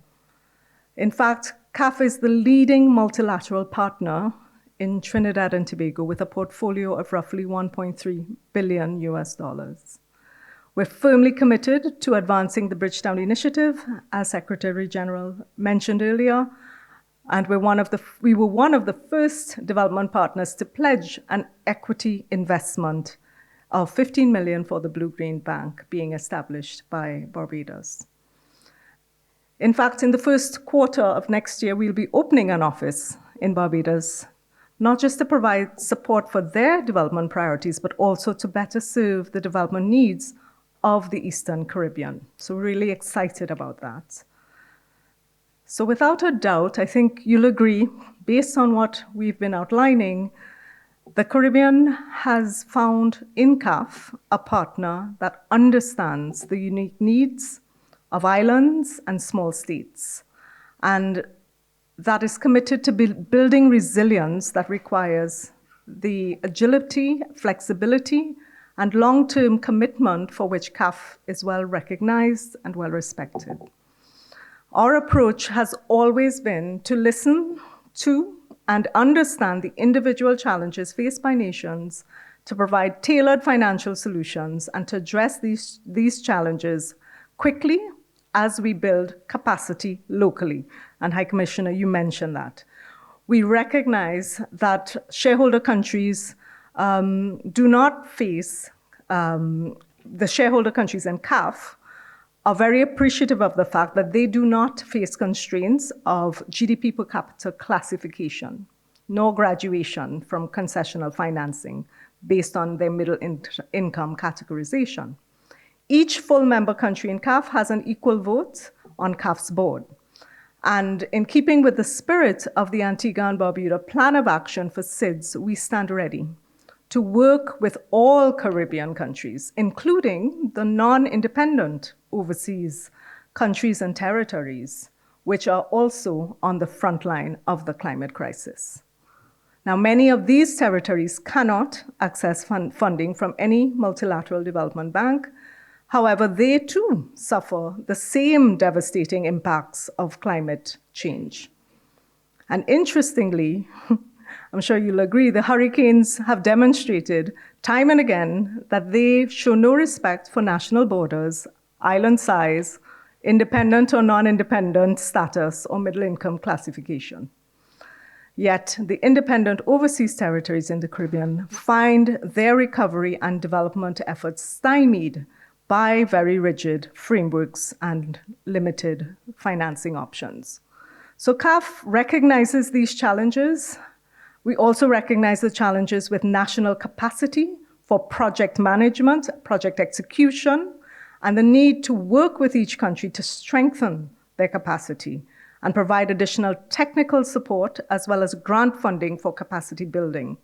In fact, CAF is the leading multilateral partner in Trinidad and Tobago with a portfolio of roughly $1.3 billion US. We're firmly committed to advancing the Bridgetown Initiative, as Secretary General mentioned earlier, and we were one of the first development partners to pledge an equity investment of $15 million for the Blue-Green Bank being established by Barbados. In fact, in the first quarter of next year, we'll be opening an office in Barbados, not just to provide support for their development priorities, but also to better serve the development needs of the Eastern Caribbean. So we're really excited about that. So without a doubt, I think you'll agree, based on what we've been outlining, the Caribbean has found in CAF a partner that understands the unique needs of islands and small states, and that is committed to building resilience that requires the agility, flexibility, and long-term commitment for which CAF is well recognized and well respected. Our approach has always been to listen to and understand the individual challenges faced by nations, to provide tailored financial solutions, and to address these challenges quickly as we build capacity locally. And High Commissioner, you mentioned that. We recognize that shareholder countries do not face, the shareholder countries in CAF are very appreciative of the fact that they do not face constraints of GDP per capita classification, nor graduation from concessional financing based on their middle income categorization. Each full member country in CAF has an equal vote on CAF's board. And in keeping with the spirit of the Antigua and Barbuda Plan of Action for SIDS, we stand ready to work with all Caribbean countries, including the non-independent overseas countries and territories, which are also on the front line of the climate crisis. Now, many of these territories cannot access funding from any multilateral development bank. However, they too suffer the same devastating impacts of climate change. And interestingly, I'm sure you'll agree, the hurricanes have demonstrated time and again that they show no respect for national borders, island size, independent or non-independent status, or middle income classification. Yet the independent overseas territories in the Caribbean find their recovery and development efforts stymied by very rigid frameworks and limited financing options. So CAF recognizes these challenges. We also recognize the challenges with national capacity for project management, project execution, and the need to work with each country to strengthen their capacity and provide additional technical support as well as grant funding for capacity building.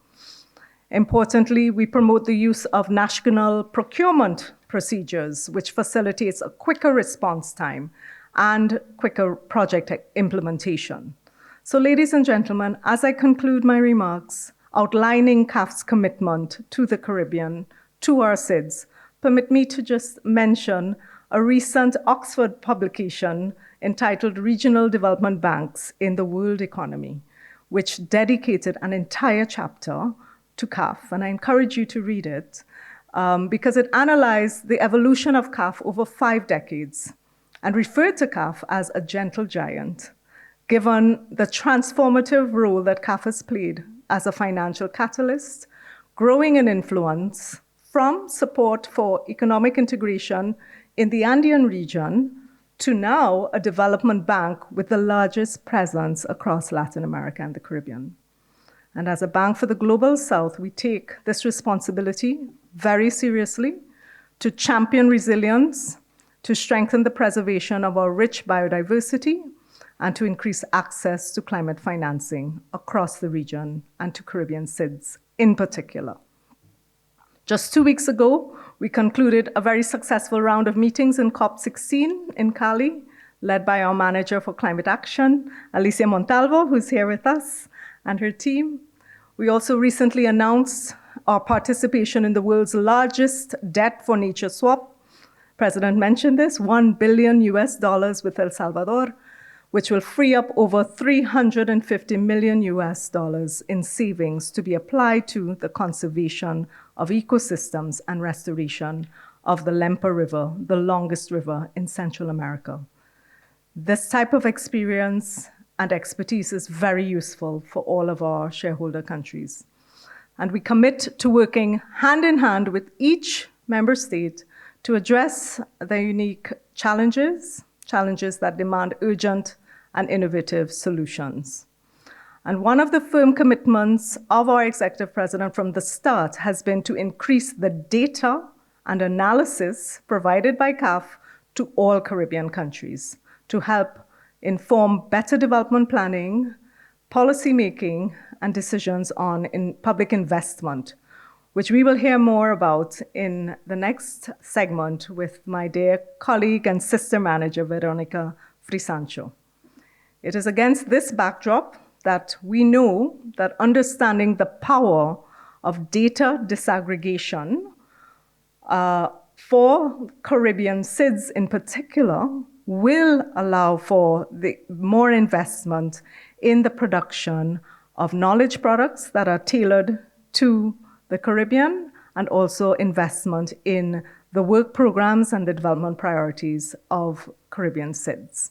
Importantly, we promote the use of national procurement procedures, which facilitates a quicker response time and quicker project implementation. So, ladies and gentlemen, as I conclude my remarks outlining CAF's commitment to the Caribbean, to our SIDS, permit me to just mention a recent Oxford publication entitled Regional Development Banks in the World Economy, which dedicated an entire chapter to CAF, and I encourage you to read it. because it analyzed the evolution of CAF over 5 decades and referred to CAF as a gentle giant, given the transformative role that CAF has played as a financial catalyst, growing in influence from support for economic integration in the Andean region to now a development bank with the largest presence across Latin America and the Caribbean. And as a bank for the Global South, we take this responsibility very seriously to champion resilience, to strengthen the preservation of our rich biodiversity, and to increase access to climate financing across the region and to Caribbean SIDS in particular. Just 2 weeks ago, we concluded a very successful round of meetings in COP16 in Cali, led by our manager for climate action, Alicia Montalvo, who's here with us, and her team. We also recently announced our participation in the world's largest debt for nature swap. President mentioned this, $1 billion with El Salvador, which will free up over $350 million in savings to be applied to the conservation of ecosystems and restoration of the Lempa River, the longest river in Central America. This type of experience and expertise is very useful for all of our shareholder countries. And we commit to working hand in hand with each member state to address their unique challenges that demand urgent and innovative solutions. And one of the firm commitments of our executive president from the start has been to increase the data and analysis provided by CAF to all Caribbean countries to help inform better development planning, policy making, and decisions on public investment, which we will hear more about in the next segment with my dear colleague and sister manager, Veronica Frisancho. It is against this backdrop that we know that understanding the power of data disaggregation for Caribbean SIDS in particular will allow for more investment in the production of knowledge products that are tailored to the Caribbean, and also investment in the work programs and the development priorities of Caribbean SIDS.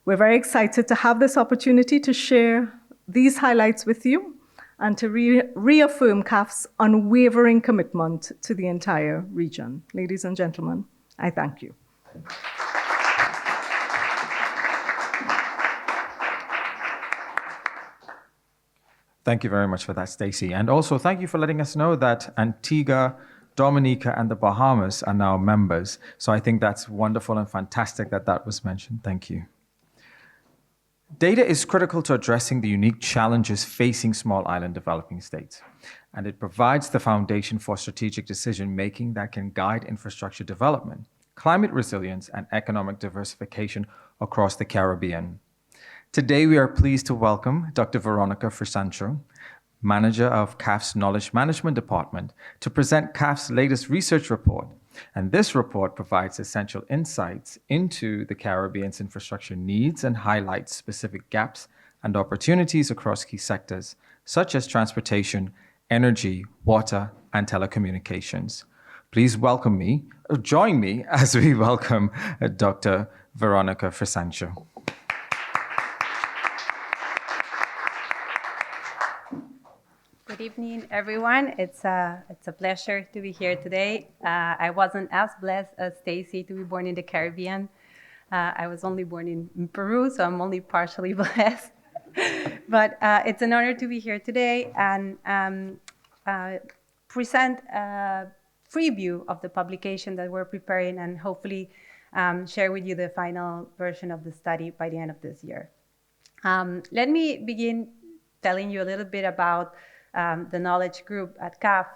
We're very excited to have this opportunity to share these highlights with you and to reaffirm CAF's unwavering commitment to the entire region. Ladies and gentlemen, I thank you. Thank you very much for that, Stacey. And also thank you for letting us know that Antigua, Dominica, and the Bahamas are now members. So I think that's wonderful and fantastic that that was mentioned. Thank you. Data is critical to addressing the unique challenges facing small island developing states, and it provides the foundation for strategic decision-making that can guide infrastructure development, climate resilience, and economic diversification across the Caribbean. Today, we are pleased to welcome Dr. Veronica Frisancho, Manager of CAF's Knowledge Management Department, to present CAF's latest research report. And this report provides essential insights into the Caribbean's infrastructure needs and highlights specific gaps and opportunities across key sectors, such as transportation, energy, water, and telecommunications. Please join me as we welcome Dr. Veronica Frisancho. Good evening, everyone. It's a pleasure to be here today. I wasn't as blessed as Stacey to be born in the Caribbean. I was only born in Peru, so I'm only partially blessed. But it's an honor to be here today and present a preview of the publication that we're preparing and hopefully share with you the final version of the study by the end of this year. Let me begin telling you a little bit about the knowledge group at CAF.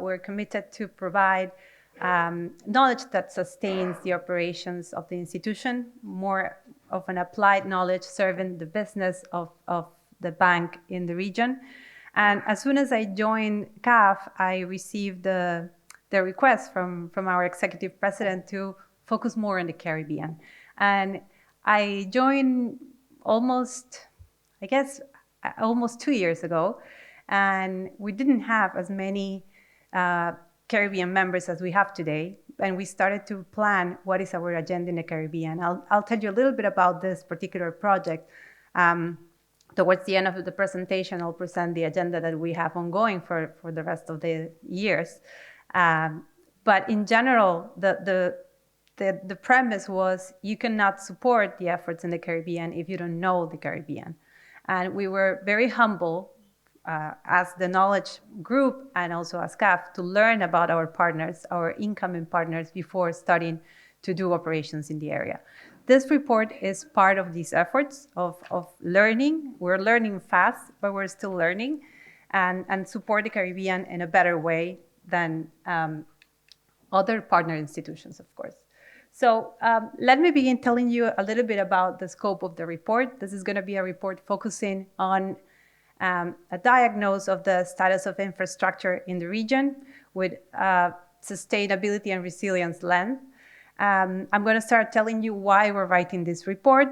We're committed to provide knowledge that sustains the operations of the institution, more of an applied knowledge serving the business of the bank in the region. And as soon as I joined CAF, I received the request from our executive president to focus more on the Caribbean. And I joined almost 2 years ago. And we didn't have as many Caribbean members as we have today, and we started to plan what is our agenda in the Caribbean. I'll tell you a little bit about this particular project. Towards the end of the presentation, I'll present the agenda that we have ongoing for the rest of the years. But in general, the premise was you cannot support the efforts in the Caribbean if you don't know the Caribbean. And we were very humble as the knowledge group and also as CAF to learn about our partners, our incoming partners, before starting to do operations in the area. This report is part of these efforts of learning. We're learning fast, but we're still learning and support the Caribbean in a better way than other partner institutions, of course. So let me begin telling you a little bit about the scope of the report. This is going to be a report focusing on a diagnosis of the status of infrastructure in the region with sustainability and resilience lens. I'm going to start telling you why we're writing this report,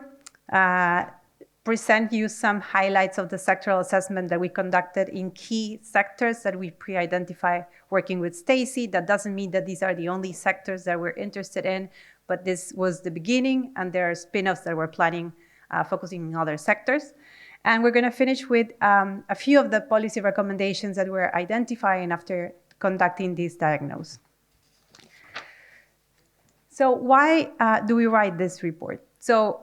present you some highlights of the sectoral assessment that we conducted in key sectors that we pre-identify working with Stacy. That doesn't mean that these are the only sectors that we're interested in, but this was the beginning, and there are spin-offs that we're planning focusing on other sectors. And we're going to finish with a few of the policy recommendations that we're identifying after conducting this diagnosis. So why do we write this report? So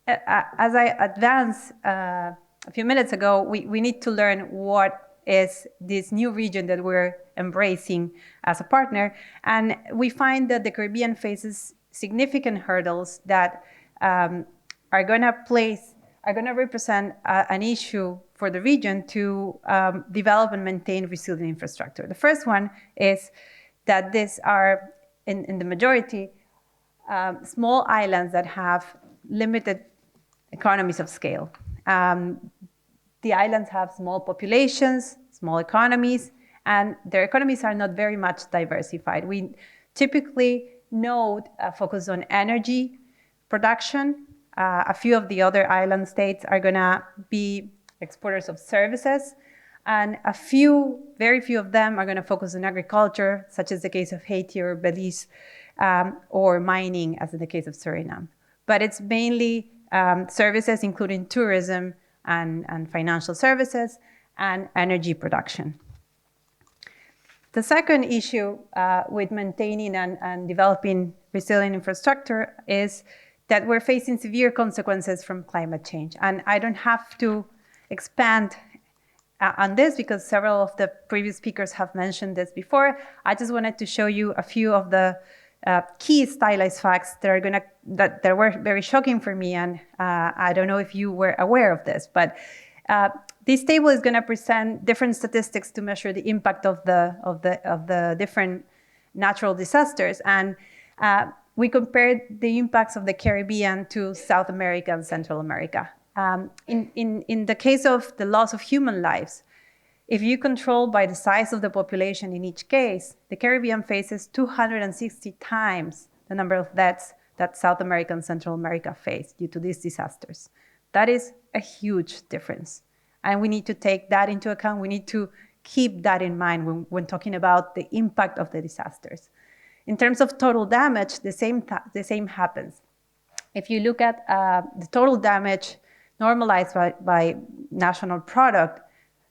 as I advanced a few minutes ago, we need to learn what is this new region that we're embracing as a partner. And we find that the Caribbean faces significant hurdles that are going to represent an issue for the region to develop and maintain resilient infrastructure. The first one is that these are, in the majority, small islands that have limited economies of scale. The islands have small populations, small economies, and their economies are not very much diversified. We typically focus on energy production. A few of the other island states are going to be exporters of services, and very few of them are going to focus on agriculture, such as the case of Haiti or Belize, or mining, as in the case of Suriname. But it's mainly services, including tourism and financial services and energy production. The second issue with maintaining and developing resilient infrastructure is that we're facing severe consequences from climate change. And I don't have to expand on this because several of the previous speakers have mentioned this before. I just wanted to show you a few of the key stylized facts that were very shocking for me, and I don't know if you were aware of this, but this table is going to present different statistics to measure the impact of the different natural disasters, and we compared the impacts of the Caribbean to South America and Central America. In the case of the loss of human lives, if you control by the size of the population in each case, the Caribbean faces 260 times the number of deaths that South America and Central America face due to these disasters. That is a huge difference. And we need to take that into account. We need to keep that in mind when talking about the impact of the disasters. In terms of total damage, the same happens. If you look at the total damage normalized by national product,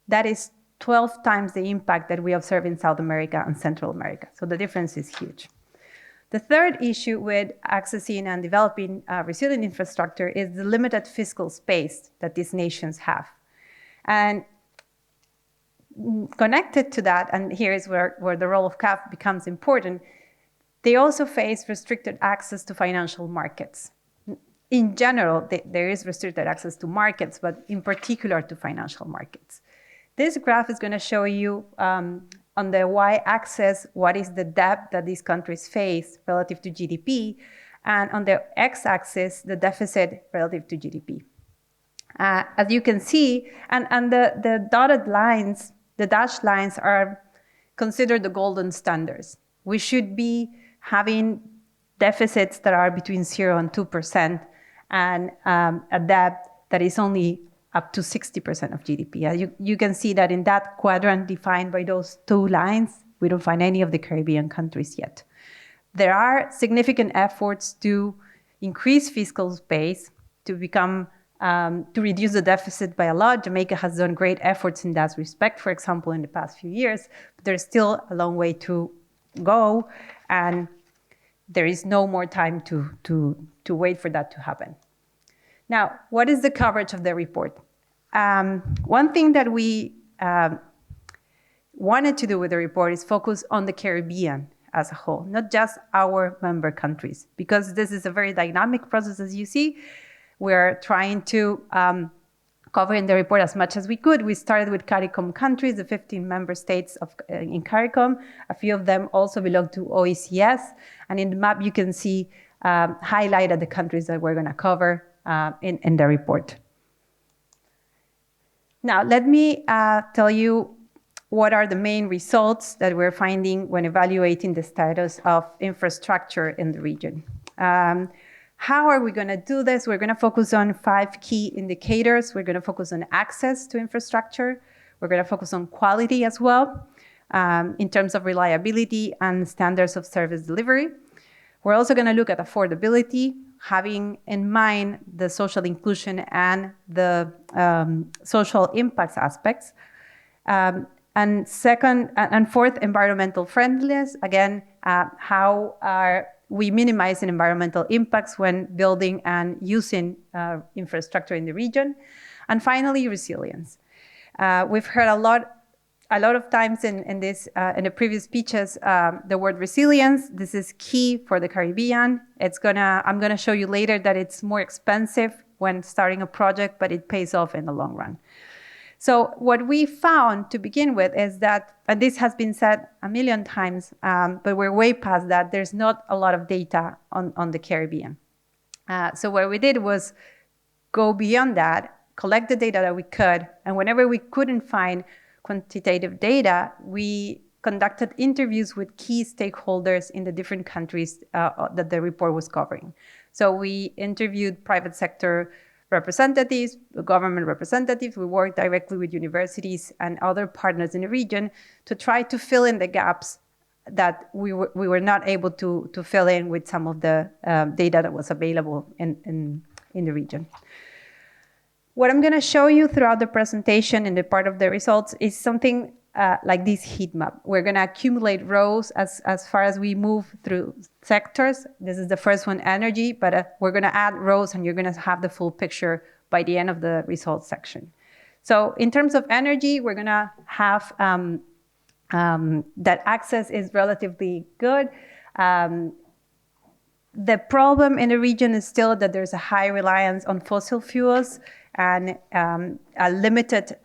that is 12 times the impact that we observe in South America and Central America. So the difference is huge. The third issue with accessing and developing resilient infrastructure is the limited fiscal space that these nations have. And connected to that, and here is where the role of CAF becomes important, they also face restricted access to financial markets. In general, there is restricted access to markets, but in particular to financial markets. This graph is going to show you on the y-axis what is the debt that these countries face relative to GDP, and on the x-axis, the deficit relative to GDP. As you can see, and the dotted lines, the dashed lines are considered the golden standards. We should be having deficits that are between 0 and 2%, and a debt that is only up to 60% of GDP. You can see that in that quadrant defined by those two lines, We don't find any of the Caribbean countries yet. There are significant efforts to increase fiscal space, to reduce the deficit by a lot. Jamaica has done great efforts in that respect, for example, in the past few years, but there's still a long way to go, and there is no more time to wait for that to happen. Now, what is the coverage of the report? One thing that we wanted to do with the report is focus on the Caribbean as a whole, not just our member countries, because this is a very dynamic process, as you see. We're trying to cover in the report as much as we could. We started with CARICOM countries, the 15 member states in CARICOM. A few of them also belong to OECS. And in the map, you can see highlighted the countries that we're going to cover in the report. Now, let me tell you what are the main results that we're finding when evaluating the status of infrastructure in the region. How are we going to do this? We're going to focus on 5 key indicators. We're going to focus on access to infrastructure. We're going to focus on quality as well, in terms of reliability and standards of service delivery. We're also going to look at affordability, having in mind the social inclusion and the social impacts aspects. And fourth, environmental friendliness. Again, how are we minimizing environmental impacts when building and using infrastructure in the region? And finally, resilience. We've heard a lot of times in the previous speeches the word resilience. This is key for the Caribbean. I'm gonna show you later that it's more expensive when starting a project, but it pays off in the long run. So what we found to begin with is that, and this has been said a million times, but we're way past that, there's not a lot of data on the Caribbean. So what we did was go beyond that, collect the data that we could, and whenever we couldn't find quantitative data, we conducted interviews with key stakeholders in the different countries that the report was covering. So we interviewed private sector representatives, government representatives. We worked directly with universities and other partners in the region to try to fill in the gaps that we were not able to fill in with some of the data that was available in the region. What I'm going to show you throughout the presentation and the part of the results is something like this heat map. We're going to accumulate rows as far as we move through sectors. This is the first one, energy, but we're going to add rows and you're going to have the full picture by the end of the results section. So in terms of energy, we're going to have that access is relatively good. The problem in the region is still that there's a high reliance on fossil fuels and a limited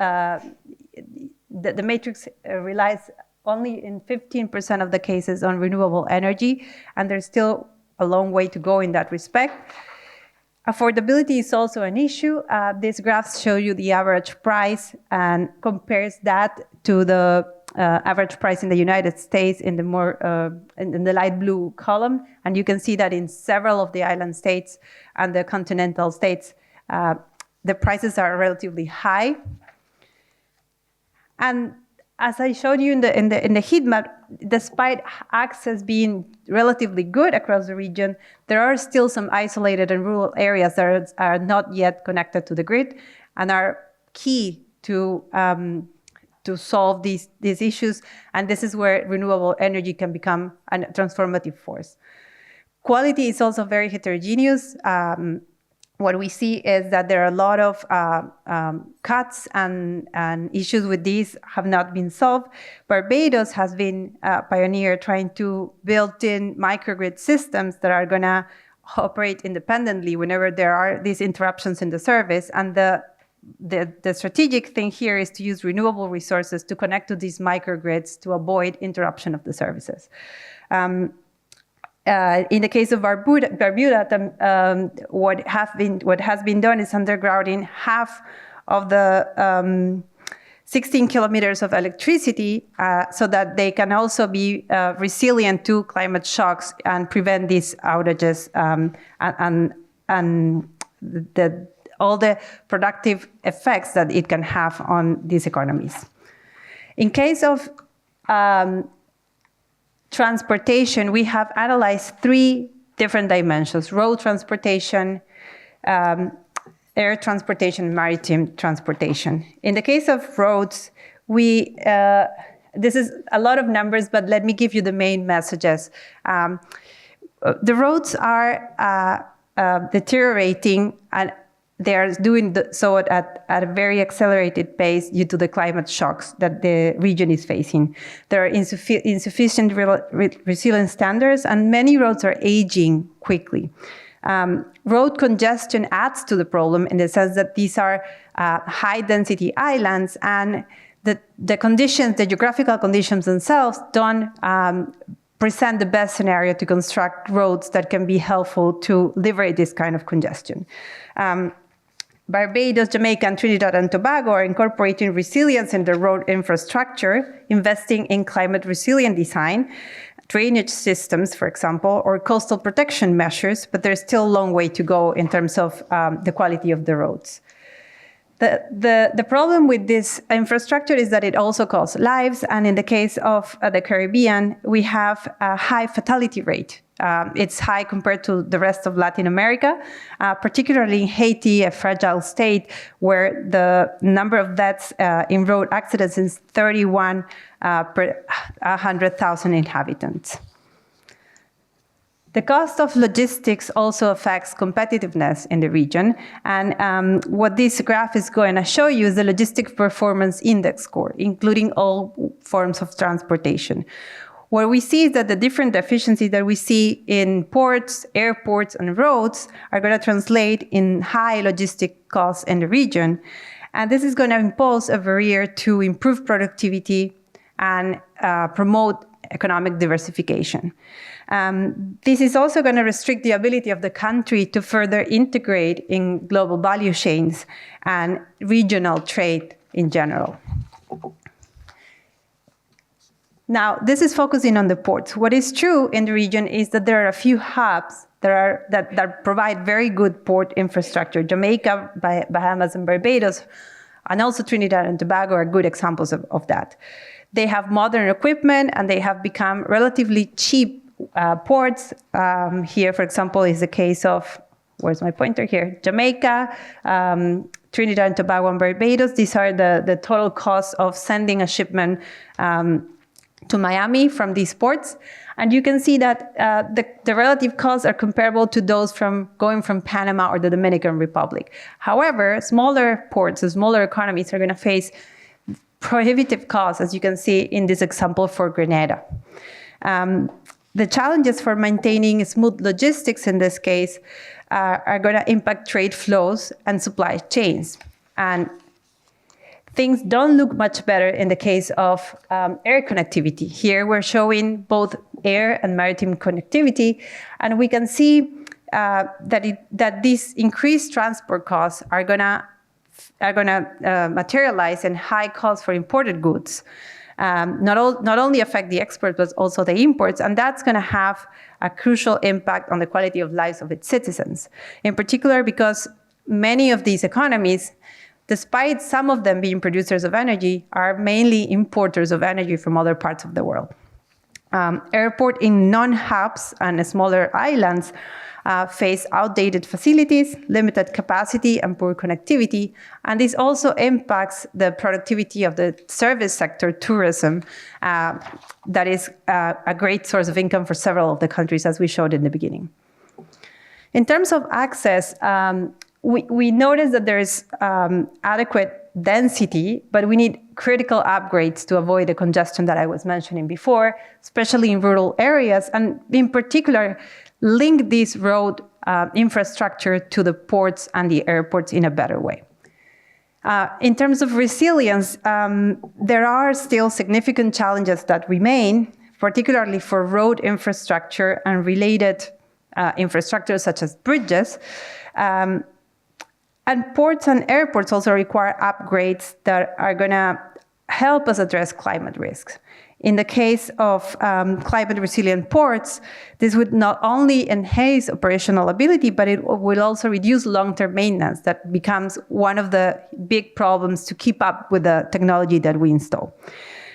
the matrix relies only in 15% of the cases on renewable energy, and there's still a long way to go in that respect. Affordability is also an issue. These graphs show you the average price and compares that to the average price in the United States in the more in the light blue column, and you can see that in several of the island states and the continental states, the prices are relatively high. And as I showed you in the heat map, despite access being relatively good across the region, there are still some isolated and rural areas that are not yet connected to the grid and are key to solve these issues. And this is where renewable energy can become a transformative force. Quality is also very heterogeneous. What we see is that there are a lot of cuts and issues with these have not been solved. Barbados has been a pioneer trying to build in microgrid systems that are going to operate independently whenever there are these interruptions in the service. And the strategic thing here is to use renewable resources to connect to these microgrids to avoid interruption of the services. In the case of Bermuda, what has been done is undergrounding half of the 16 kilometers of electricity so that they can also be resilient to climate shocks and prevent these outages and all the productive effects that it can have on these economies. In case of transportation, we have analyzed 3 different dimensions: road transportation, air transportation, maritime transportation. In the case of roads, this is a lot of numbers, but let me give you the main messages. The roads are deteriorating, and they are doing so at a very accelerated pace due to the climate shocks that the region is facing. There are insufficient resilience standards, and many roads are aging quickly. Road congestion adds to the problem in the sense that these are high-density islands, and the conditions, the geographical conditions themselves, don't present the best scenario to construct roads that can be helpful to liberate this kind of congestion. Barbados, Jamaica, and Trinidad and Tobago are incorporating resilience in their road infrastructure, investing in climate-resilient design, drainage systems, for example, or coastal protection measures, but there's still a long way to go in terms of the quality of the roads. The problem with this infrastructure is that it also costs lives, and in the case of the Caribbean, we have a high fatality rate. It's high compared to the rest of Latin America, particularly in Haiti, a fragile state where the number of deaths in road accidents is 31 per 100,000 inhabitants. The cost of logistics also affects competitiveness in the region. And what this graph is going to show you is the Logistics Performance Index score, including all forms of transportation. What we see is that the different deficiencies that we see in ports, airports, and roads are going to translate in high logistic costs in the region. And this is going to impose a barrier to improve productivity and promote economic diversification. This is also going to restrict the ability of the country to further integrate in global value chains and regional trade in general. Now, this is focusing on the ports. What is true in the region is that there are a few hubs that provide very good port infrastructure. Jamaica, Bahamas, and Barbados, and also Trinidad and Tobago are good examples of that. They have modern equipment, and they have become relatively cheap ports. Here, for example, is the case of, where's my pointer here? Jamaica, Trinidad and Tobago, and Barbados. These are the total cost of sending a shipment to Miami from these ports. And you can see that the relative costs are comparable to those going from Panama or the Dominican Republic. However, smaller ports, smaller economies are going to face prohibitive costs, as you can see in this example for Grenada. The challenges for maintaining smooth logistics in this case are going to impact trade flows and supply chains. And things don't look much better in the case of air connectivity. Here we're showing both air and maritime connectivity, and we can see that these increased transport costs are going to materialize in high costs for imported goods. Not only affect the exports, but also the imports, and that's going to have a crucial impact on the quality of lives of its citizens. In particular, because many of these economies, despite some of them being producers of energy, are mainly importers of energy from other parts of the world. Airport in non-hubs and smaller islands face outdated facilities, limited capacity, and poor connectivity. And this also impacts the productivity of the service sector, tourism, that is a great source of income for several of the countries, as we showed in the beginning. In terms of access, we notice that there is adequate density, but we need critical upgrades to avoid the congestion that I was mentioning before, especially in rural areas, and in particular, link this road infrastructure to the ports and the airports in a better way. In terms of resilience, there are still significant challenges that remain, particularly for road infrastructure and related infrastructure such as bridges. And ports and airports also require upgrades that are going to help us address climate risks. In the case of climate-resilient ports, this would not only enhance operational ability, but it will also reduce long-term maintenance. That becomes one of the big problems to keep up with the technology that we install.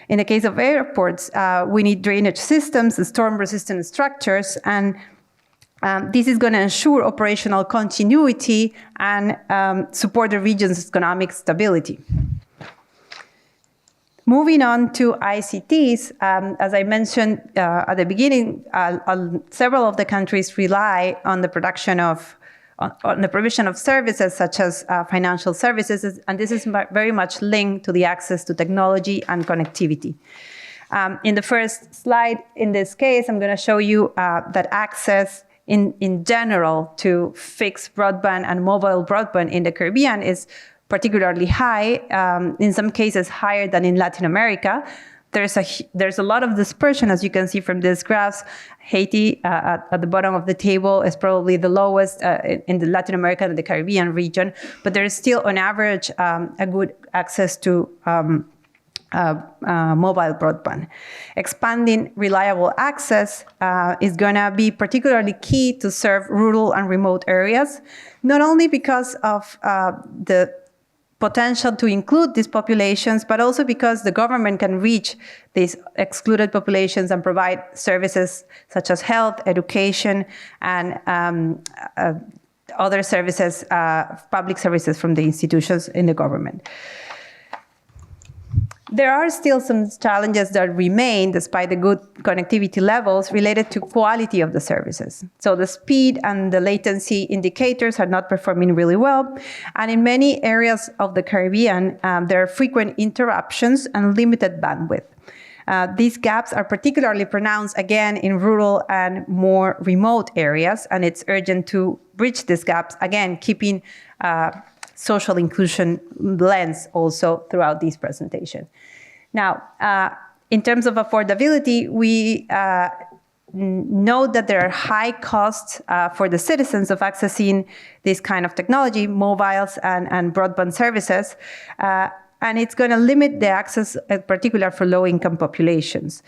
In the case of airports, we need drainage systems and storm-resistant structures, and this is going to ensure operational continuity and support the region's economic stability. Moving on to ICTs, as I mentioned at the beginning, several of the countries rely on the provision of services such as financial services, and this is very much linked to the access to technology and connectivity. In the first slide, in this case, I'm going to show you that access in general to fixed broadband and mobile broadband in the Caribbean is particularly high, in some cases higher than in Latin America. There's a lot of dispersion, as you can see from these graphs. Haiti, at the bottom of the table, is probably the lowest in the Latin America and the Caribbean region, but there is still, on average, a good access to mobile broadband. Expanding reliable access is going to be particularly key to serve rural and remote areas, not only because of the potential to include these populations, but also because the government can reach these excluded populations and provide services such as health, education, and other services, public services from the institutions in the government. There are still some challenges that remain despite the good connectivity levels related to quality of the services. So the speed and the latency indicators are not performing really well. And in many areas of the Caribbean, there are frequent interruptions and limited bandwidth. These gaps are particularly pronounced, again, in rural and more remote areas, and it's urgent to bridge these gaps, again, keeping social inclusion lens also throughout this presentation. Now, in terms of affordability, we know that there are high costs for the citizens of accessing this kind of technology, mobiles and broadband services, and it's going to limit the access, in particular for low-income populations.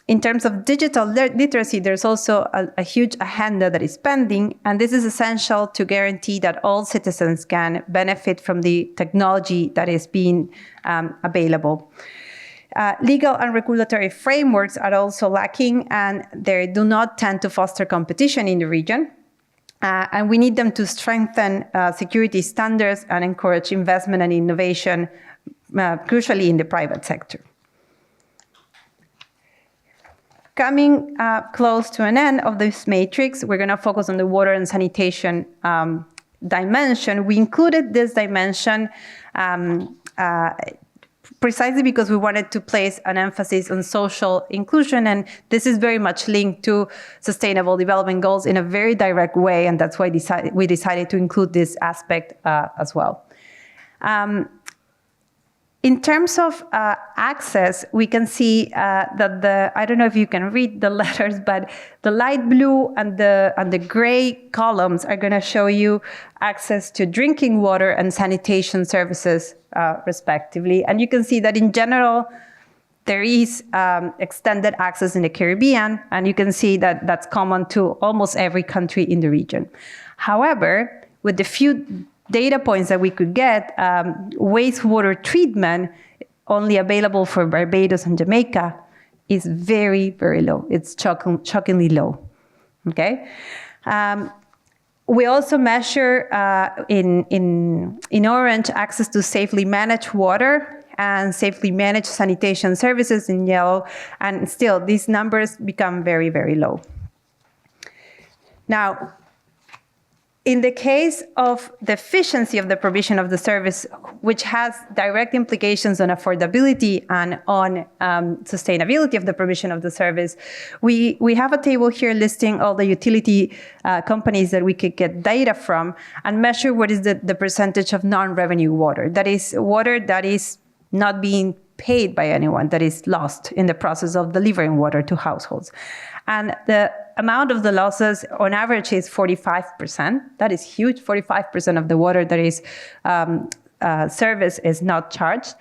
In terms of digital literacy, there's also a huge agenda that is pending, and this is essential to guarantee that all citizens can benefit from the technology that is being available. Legal and regulatory frameworks are also lacking, and they do not tend to foster competition in the region. And we need them to strengthen security standards and encourage investment and innovation, crucially in the private sector. Coming close to an end of this matrix, we're going to focus on the water and sanitation dimension. We included this dimension precisely because we wanted to place an emphasis on social inclusion, and this is very much linked to Sustainable Development Goals in a very direct way, and that's why we decided to include this aspect as well. In terms of access, we can see that I don't know if you can read the letters, but the light blue and the gray columns are going to show you access to drinking water and sanitation services, respectively. And you can see that in general, there is extended access in the Caribbean, and you can see that that's common to almost every country in the region. However, with the few data points that we could get, wastewater treatment, only available for Barbados and Jamaica, is very, very low. It's shockingly low. Okay. We also measure in orange access to safely managed water and safely managed sanitation services in yellow, and still these numbers become very, very low. Now, in the case of the efficiency of the provision of the service, which has direct implications on affordability and on sustainability of the provision of the service, we have a table here listing all the utility companies that we could get data from and measure what is the percentage of non-revenue water. That is water that is not being paid by anyone, that is lost in the process of delivering water to households. And the amount of the losses on average is 45%. That is huge. 45% of the water that is service is not charged.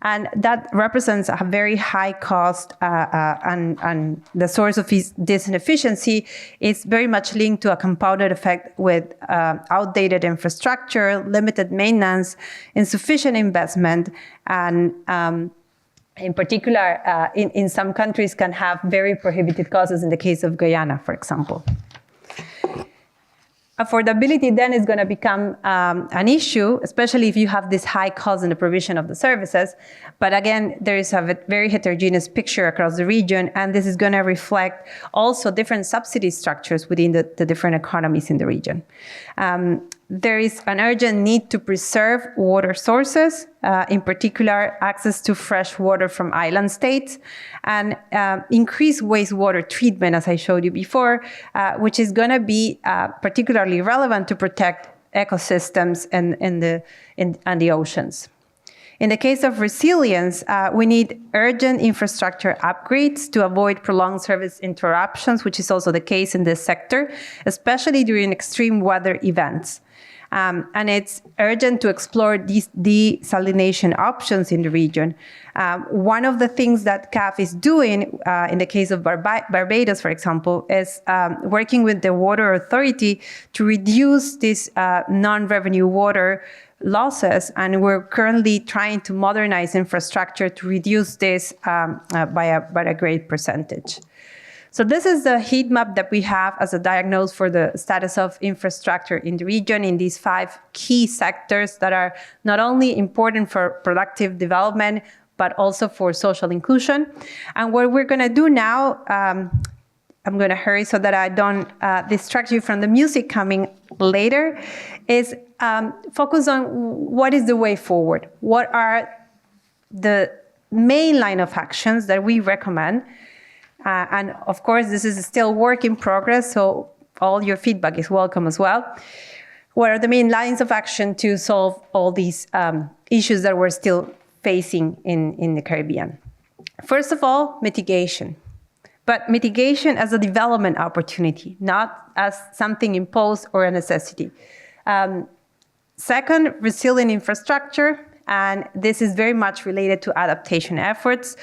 And that represents a very high cost, and the source of this inefficiency is very much linked to a compounded effect with outdated infrastructure, limited maintenance, insufficient investment, and in particular, in some countries can have very prohibited causes in the case of Guyana, for example. Affordability then is going to become an issue, especially if you have this high cost in the provision of the services. But again, there is a very heterogeneous picture across the region, and this is going to reflect also different subsidy structures within the different economies in the region. There is an urgent need to preserve water sources, in particular access to fresh water from island states, and increase wastewater treatment, as I showed you before, which is going to be particularly relevant to protect ecosystems and the oceans. In the case of resilience, we need urgent infrastructure upgrades to avoid prolonged service interruptions, which is also the case in this sector, especially during extreme weather events. And it's urgent to explore these desalination options in the region. One of the things that CAF is doing in the case of Barbados, for example, is working with the Water Authority to reduce this non-revenue water losses, and we're currently trying to modernize infrastructure to reduce this by a great percentage. So this is the heat map that we have as a diagnosis for the status of infrastructure in the region in these 5 key sectors that are not only important for productive development, but also for social inclusion. And what we're going to do now, I'm going to hurry so that I don't distract you from the music coming later, is focus on what is the way forward. What are the main line of actions that we recommend? And of course, this is still work in progress, so all your feedback is welcome as well. What are the main lines of action to solve all these issues that we're still facing in the Caribbean? First of all, mitigation. But mitigation as a development opportunity, not as something imposed or a necessity. Second, resilient infrastructure, and this is very much related to adaptation efforts.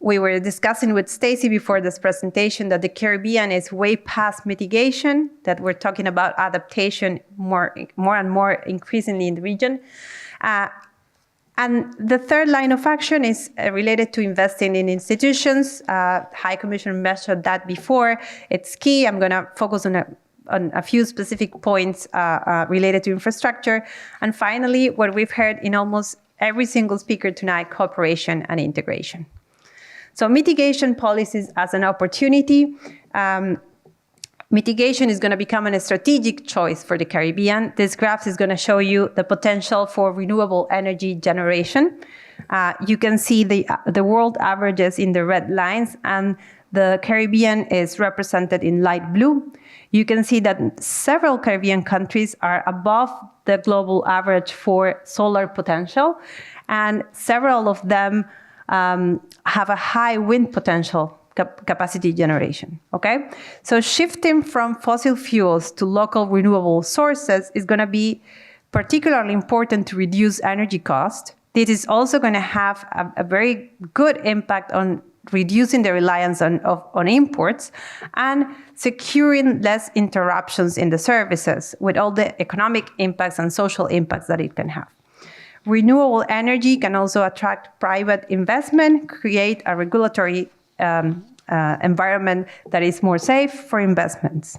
We were discussing with Stacy before this presentation that the Caribbean is way past mitigation, that we're talking about adaptation more and more increasingly in the region. And the third line of action is related to investing in institutions. High Commissioner mentioned that before. It's key. I'm going to focus on a few specific points related to infrastructure. And finally, what we've heard in almost every single speaker tonight, cooperation and integration. So mitigation policies as an opportunity. Mitigation is going to become a strategic choice for the Caribbean. This graph is going to show you the potential for renewable energy generation. You can see the world averages in the red lines, and the Caribbean is represented in light blue. You can see that several Caribbean countries are above the global average for solar potential, and several of them have a high wind potential capacity generation, okay? So shifting from fossil fuels to local renewable sources is going to be particularly important to reduce energy cost. This is also going to have a very good impact on reducing the reliance on imports and securing less interruptions in the services with all the economic impacts and social impacts that it can have. Renewable energy can also attract private investment, create a regulatory environment that is more safe for investments.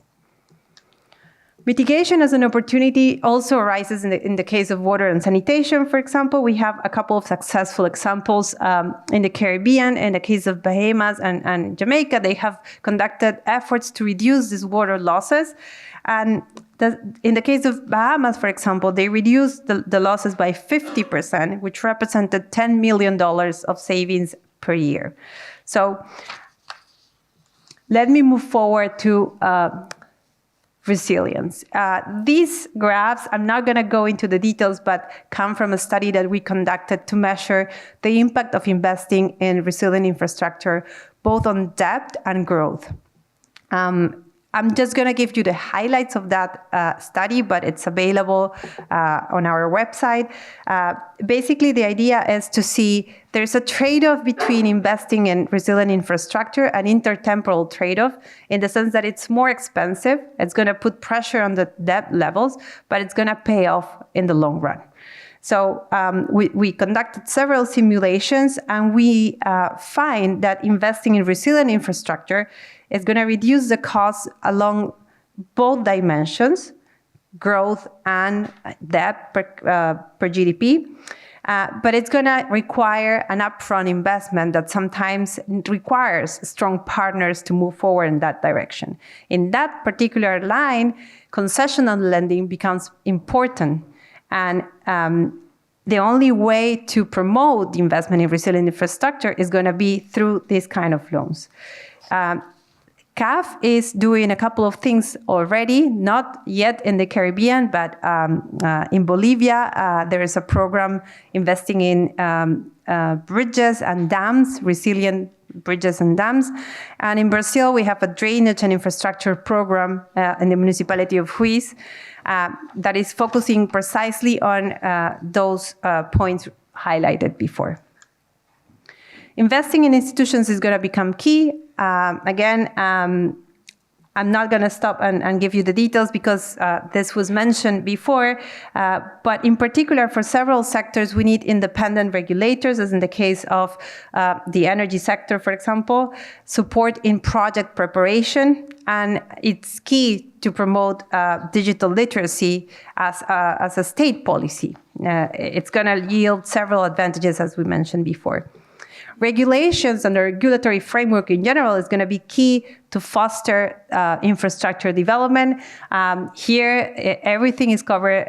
Mitigation as an opportunity also arises in the case of water and sanitation, for example. We have a couple of successful examples in the Caribbean. In the case of Bahamas and Jamaica, they have conducted efforts to reduce these water losses. And in the case of Bahamas, for example, they reduced the losses by 50%, which represented $10 million of savings per year. So let me move forward to resilience. These graphs, I'm not going to go into the details, but come from a study that we conducted to measure the impact of investing in resilient infrastructure, both on debt and growth. I'm just going to give you the highlights of that study, but it's available on our website. Basically, the idea is to see there's a trade-off between investing in resilient infrastructure and intertemporal trade-off in the sense that it's more expensive. It's going to put pressure on the debt levels, but it's going to pay off in the long run. So we conducted several simulations, and we find that investing in resilient infrastructure is going to reduce the costs along both dimensions, growth and debt per GDP. But it's going to require an upfront investment that sometimes requires strong partners to move forward in that direction. In that particular line, concessional lending becomes important. And the only way to promote the investment in resilient infrastructure is going to be through this kind of loans. CAF is doing a couple of things already, not yet in the Caribbean, but in Bolivia, there is a program investing in bridges and dams, resilient bridges and dams. And in Brazil, we have a drainage and infrastructure program in the municipality of Ruiz that is focusing precisely on those points highlighted before. Investing in institutions is going to become key. Again, I'm not going to stop and give you the details because this was mentioned before, but in particular for several sectors, we need independent regulators, as in the case of the energy sector, for example, support in project preparation, and it's key to promote digital literacy as a state policy. It's going to yield several advantages, as we mentioned before. Regulations and the regulatory framework in general is going to be key to foster infrastructure development. Here, everything is covered,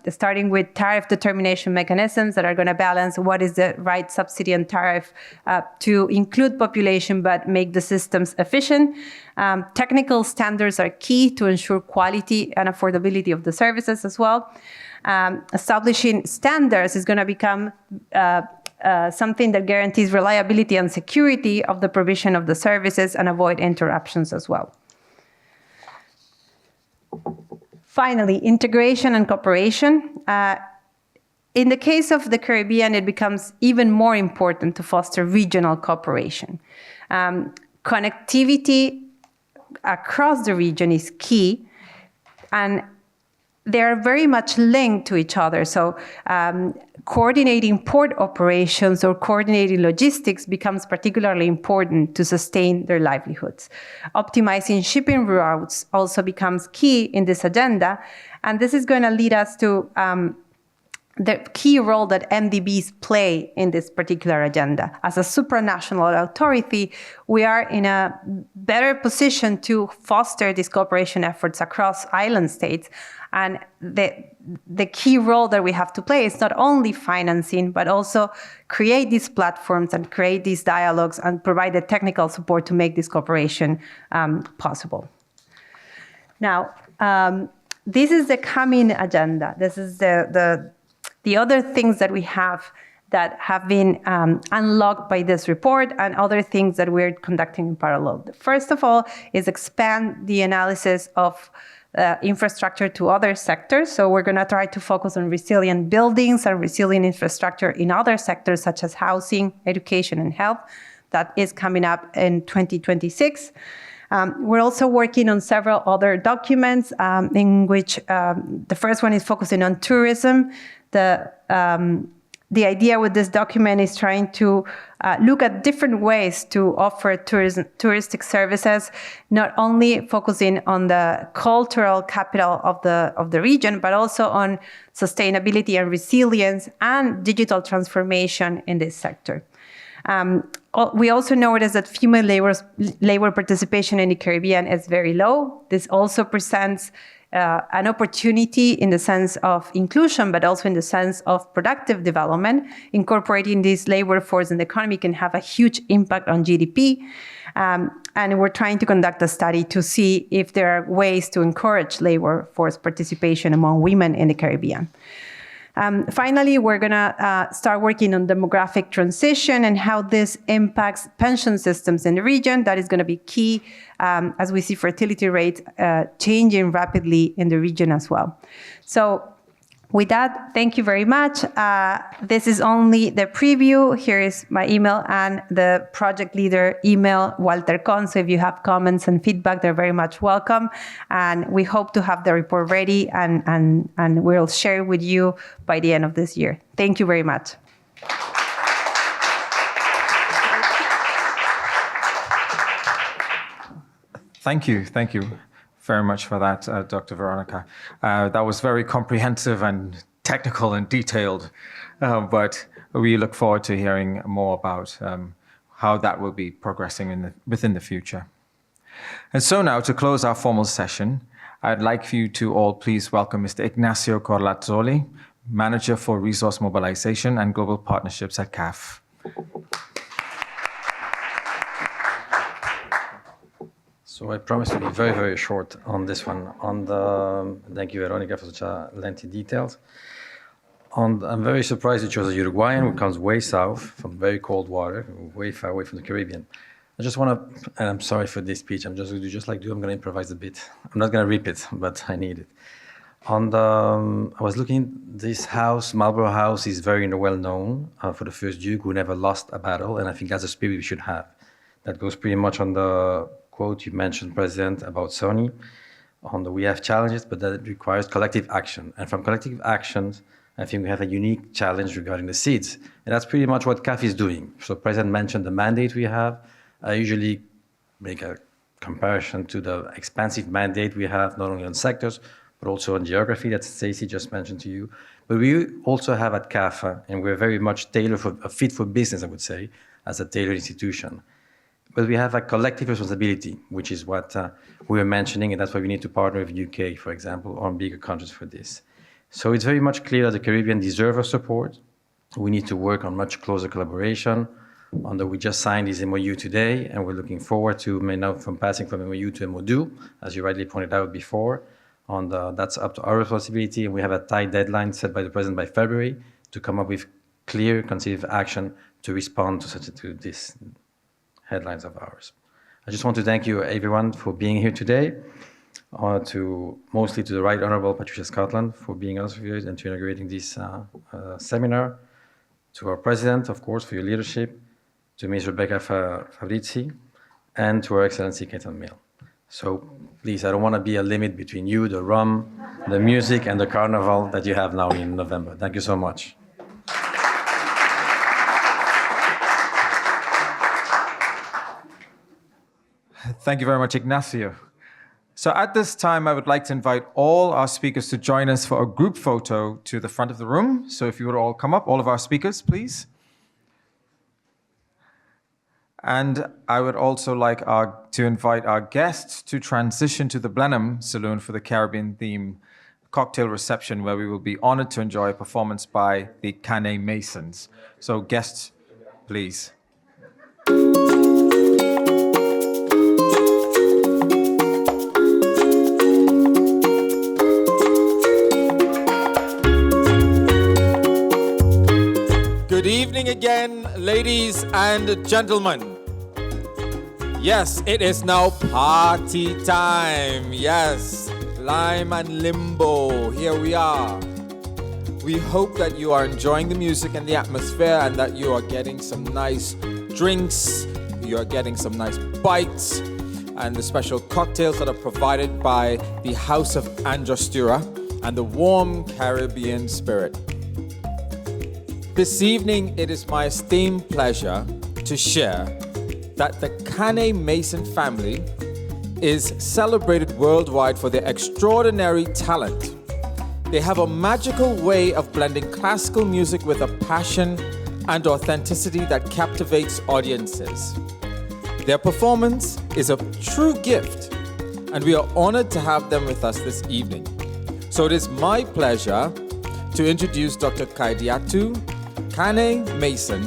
starting with tariff determination mechanisms that are going to balance what is the right subsidy and tariff to include population but make the systems efficient. Technical standards are key to ensure quality and affordability of the services as well. Establishing standards is going to become something that guarantees reliability and security of the provision of the services and avoid interruptions as well. Finally, integration and cooperation. In the case of the Caribbean, it becomes even more important to foster regional cooperation. Connectivity across the region is key, and they are very much linked to each other. So coordinating port operations or coordinating logistics becomes particularly important to sustain their livelihoods. Optimizing shipping routes also becomes key in this agenda. And this is going to lead us to the key role that MDBs play in this particular agenda. As a supranational authority, we are in a better position to foster these cooperation efforts across island states. And the key role that we have to play is not only financing, but also create these platforms and create these dialogues and provide the technical support to make this cooperation possible. Now, this is the coming agenda. This is the other things that we have that have been unlocked by this report and other things that we're conducting in parallel. First of all is expand the analysis of infrastructure to other sectors. So we're going to try to focus on resilient buildings and resilient infrastructure in other sectors such as housing, education, and health. That is coming up in 2026. We're also working on several other documents in which the first one is focusing on tourism. The idea with this document is trying to look at different ways to offer touristic services, not only focusing on the cultural capital of the region, but also on sustainability and resilience and digital transformation in this sector. We also notice that female labor participation in the Caribbean is very low. This also presents an opportunity in the sense of inclusion, but also in the sense of productive development. Incorporating this labor force in the economy can have a huge impact on GDP. And we're trying to conduct a study to see if there are ways to encourage labor force participation among women in the Caribbean. Finally, we're going to start working on demographic transition and how this impacts pension systems in the region. That is going to be key as we see fertility rates changing rapidly in the region as well. So With that, thank you very much. This is only the preview. Here is my email and the project leader email, Walter Con. So if you have comments and feedback, they're very much welcome. And we hope to have the report ready and we'll share with you by the end of this year. Thank you very much. Thank you very much for that, Dr. Veronica. That was very comprehensive and technical and detailed, but we look forward to hearing more about how that will be progressing within the future. And so now, to close our formal session, I'd like for you to all please welcome Mr. Ignacio Corlazzoli, Manager for Resource Mobilization and Global Partnerships at CAF. So I promise to be very, very short on this one. Thank you, Veronica, for such lengthy details. I'm very surprised you chose a Uruguayan who comes way south from very cold water, way far away from the Caribbean. I just want to, and I'm sorry for this speech, I'm going to improvise a bit. I'm not going to rip it, but I need it. I was looking, this house, Marlborough House, is very well known for the first Duke who never lost a battle, and I think that's a spirit we should have. That goes pretty much on the quote you mentioned, President, about Sony. We have challenges, but that requires collective action. And from collective actions, I think we have a unique challenge regarding the seeds. And that's pretty much what CAF is doing. So President mentioned the mandate we have. I usually make a comparison to the expansive mandate we have, not only on sectors, but also on geography that Stacey just mentioned to you. But we also have at CAF, and we're very much tailored for a fit for business, I would say, as a tailored institution. But we have a collective responsibility, which is what we were mentioning, and that's why we need to partner with UK, for example, or bigger countries for this. So it's very much clear that the Caribbean deserve our support. We need to work on much closer collaboration. We just signed this MOU today, and we're looking forward to now from passing from MOU to MOU, as you rightly pointed out before. That's up to our responsibility, and we have a tight deadline set by the President by February to come up with clear, concerted action to respond to this headlines of ours. I just want to thank you, everyone, for being here today, mostly to the Right Honourable Patricia Scotland for being us here and to inaugurating this seminar, to our President, of course, for your leadership, to Ms. Rebecca Fabrizi, and to Her Excellency Ketan Mill. So please, I don't want to be a limit between you, the rum, the music, and the carnival that you have now in November. Thank you so much. Thank you very much, Ignacio. So at this time, I would like to invite all our speakers to join us for a group photo to the front of the room. So if you would all come up, all of our speakers, please. And I would also like to invite our guests to transition to the Blenheim Saloon for the Caribbean theme cocktail reception, where we will be honored to enjoy a performance by the Cane Masons. So guests, please. Good evening again, ladies and gentlemen. Yes, it is now party time. Yes, Lime and Limbo, here we are. We hope that you are enjoying the music and the atmosphere and that you are getting some nice drinks, you are getting some nice bites, and the special cocktails that are provided by the House of Angostura and the warm Caribbean spirit. This evening, it is my esteemed pleasure to share that the Cane Mason family is celebrated worldwide for their extraordinary talent. They have a magical way of blending classical music with a passion and authenticity that captivates audiences. Their performance is a true gift, and we are honored to have them with us this evening. So it is my pleasure to introduce Dr. Kaidiatu Cane Mason,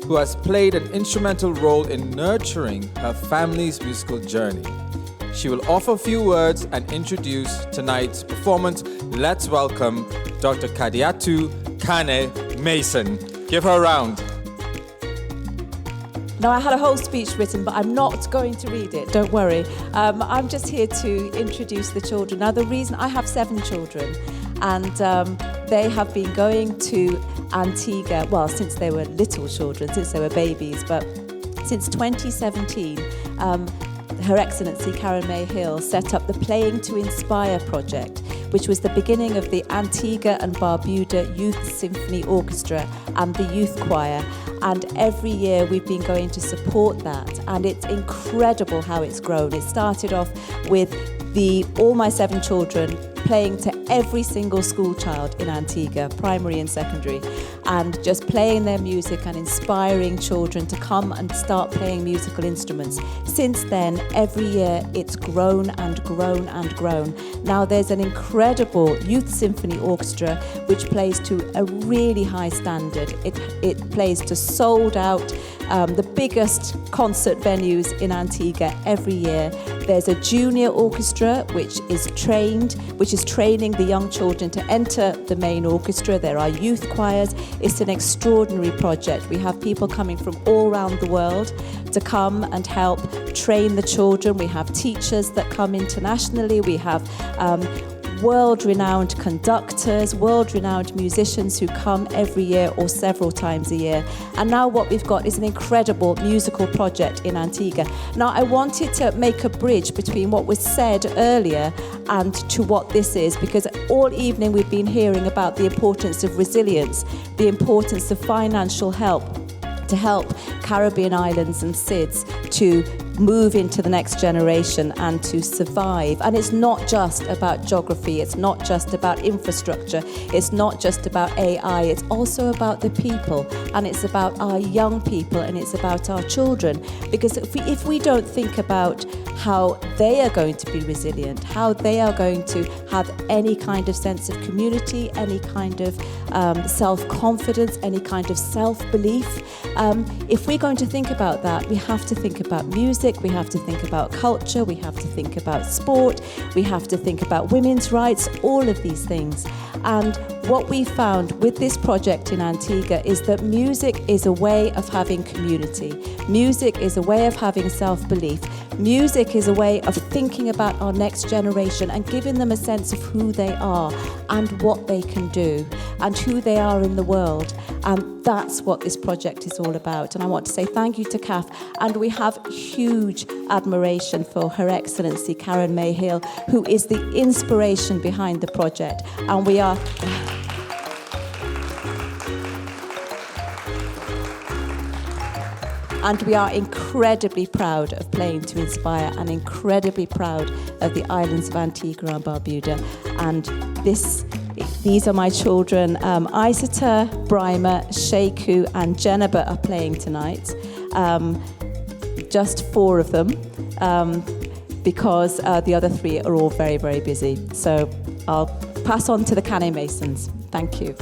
who has played an instrumental role in nurturing her family's musical journey. She will offer a few words and introduce tonight's performance. Let's welcome Dr. Kaidiatu Cane Mason. Give her a round. Now, I had a whole speech written, but I'm not going to read it, don't worry. I'm just here to introduce the children. Now, the reason I have 7 children, and they have been going to Antigua, well, since they were little children, since they were babies, but since 2017, Her Excellency Karen May Hill set up the Playing to Inspire project, which was the beginning of the Antigua and Barbuda Youth Symphony Orchestra and the Youth Choir. And every year we've been going to support that, and it's incredible how it's grown. It started off with all my 7 children playing to every single school child in Antigua, primary and secondary, and just playing their music and inspiring children to come and start playing musical instruments. Since then, every year it's grown and grown and grown. Now there's an incredible youth symphony orchestra which plays to a really high standard. It plays to sold out, the biggest concert venues in Antigua every year. There's a junior orchestra which is training the young children to enter the main orchestra. There are youth choirs. It's an extraordinary project. We have people coming from all around the world to come and help train the children. We have teachers that come internationally. We have world-renowned conductors, world-renowned musicians who come every year or several times a year. And now what we've got is an incredible musical project in Antigua. Now, I wanted to make a bridge between what was said earlier and to what this is, because all evening we've been hearing about the importance of resilience, the importance of financial help to help Caribbean islands and SIDS to move into the next generation and to survive. And it's not just about geography, it's not just about infrastructure, it's not just about AI, it's also about the people, and it's about our young people, and it's about our children. Because if we don't think about how they are going to be resilient, how they are going to have any kind of sense of community, any kind of self-confidence, any kind of self-belief, if we're going to think about that, we have to think about music, we have to think about culture, we have to think about sport, we have to think about women's rights, all of these things. And what we found with this project in Antigua is that music is a way of having community. Music is a way of having self-belief. Music is a way of thinking about our next generation and giving them a sense of who they are and what they can do and who they are in the world. And that's what this project is all about. And I want to say thank you to CAF. And we have huge admiration for Her Excellency Karen May Hill, who is the inspiration behind the project. And we are... And we are incredibly proud of Playing to Inspire and incredibly proud of the islands of Antigua and Barbuda. And these are my children. Isata, Brima, Sheku and Jenaba are playing tonight. Just 4 of them, because the other 3 are all very, very busy. So I'll pass on to the Cane Masons. Thank you.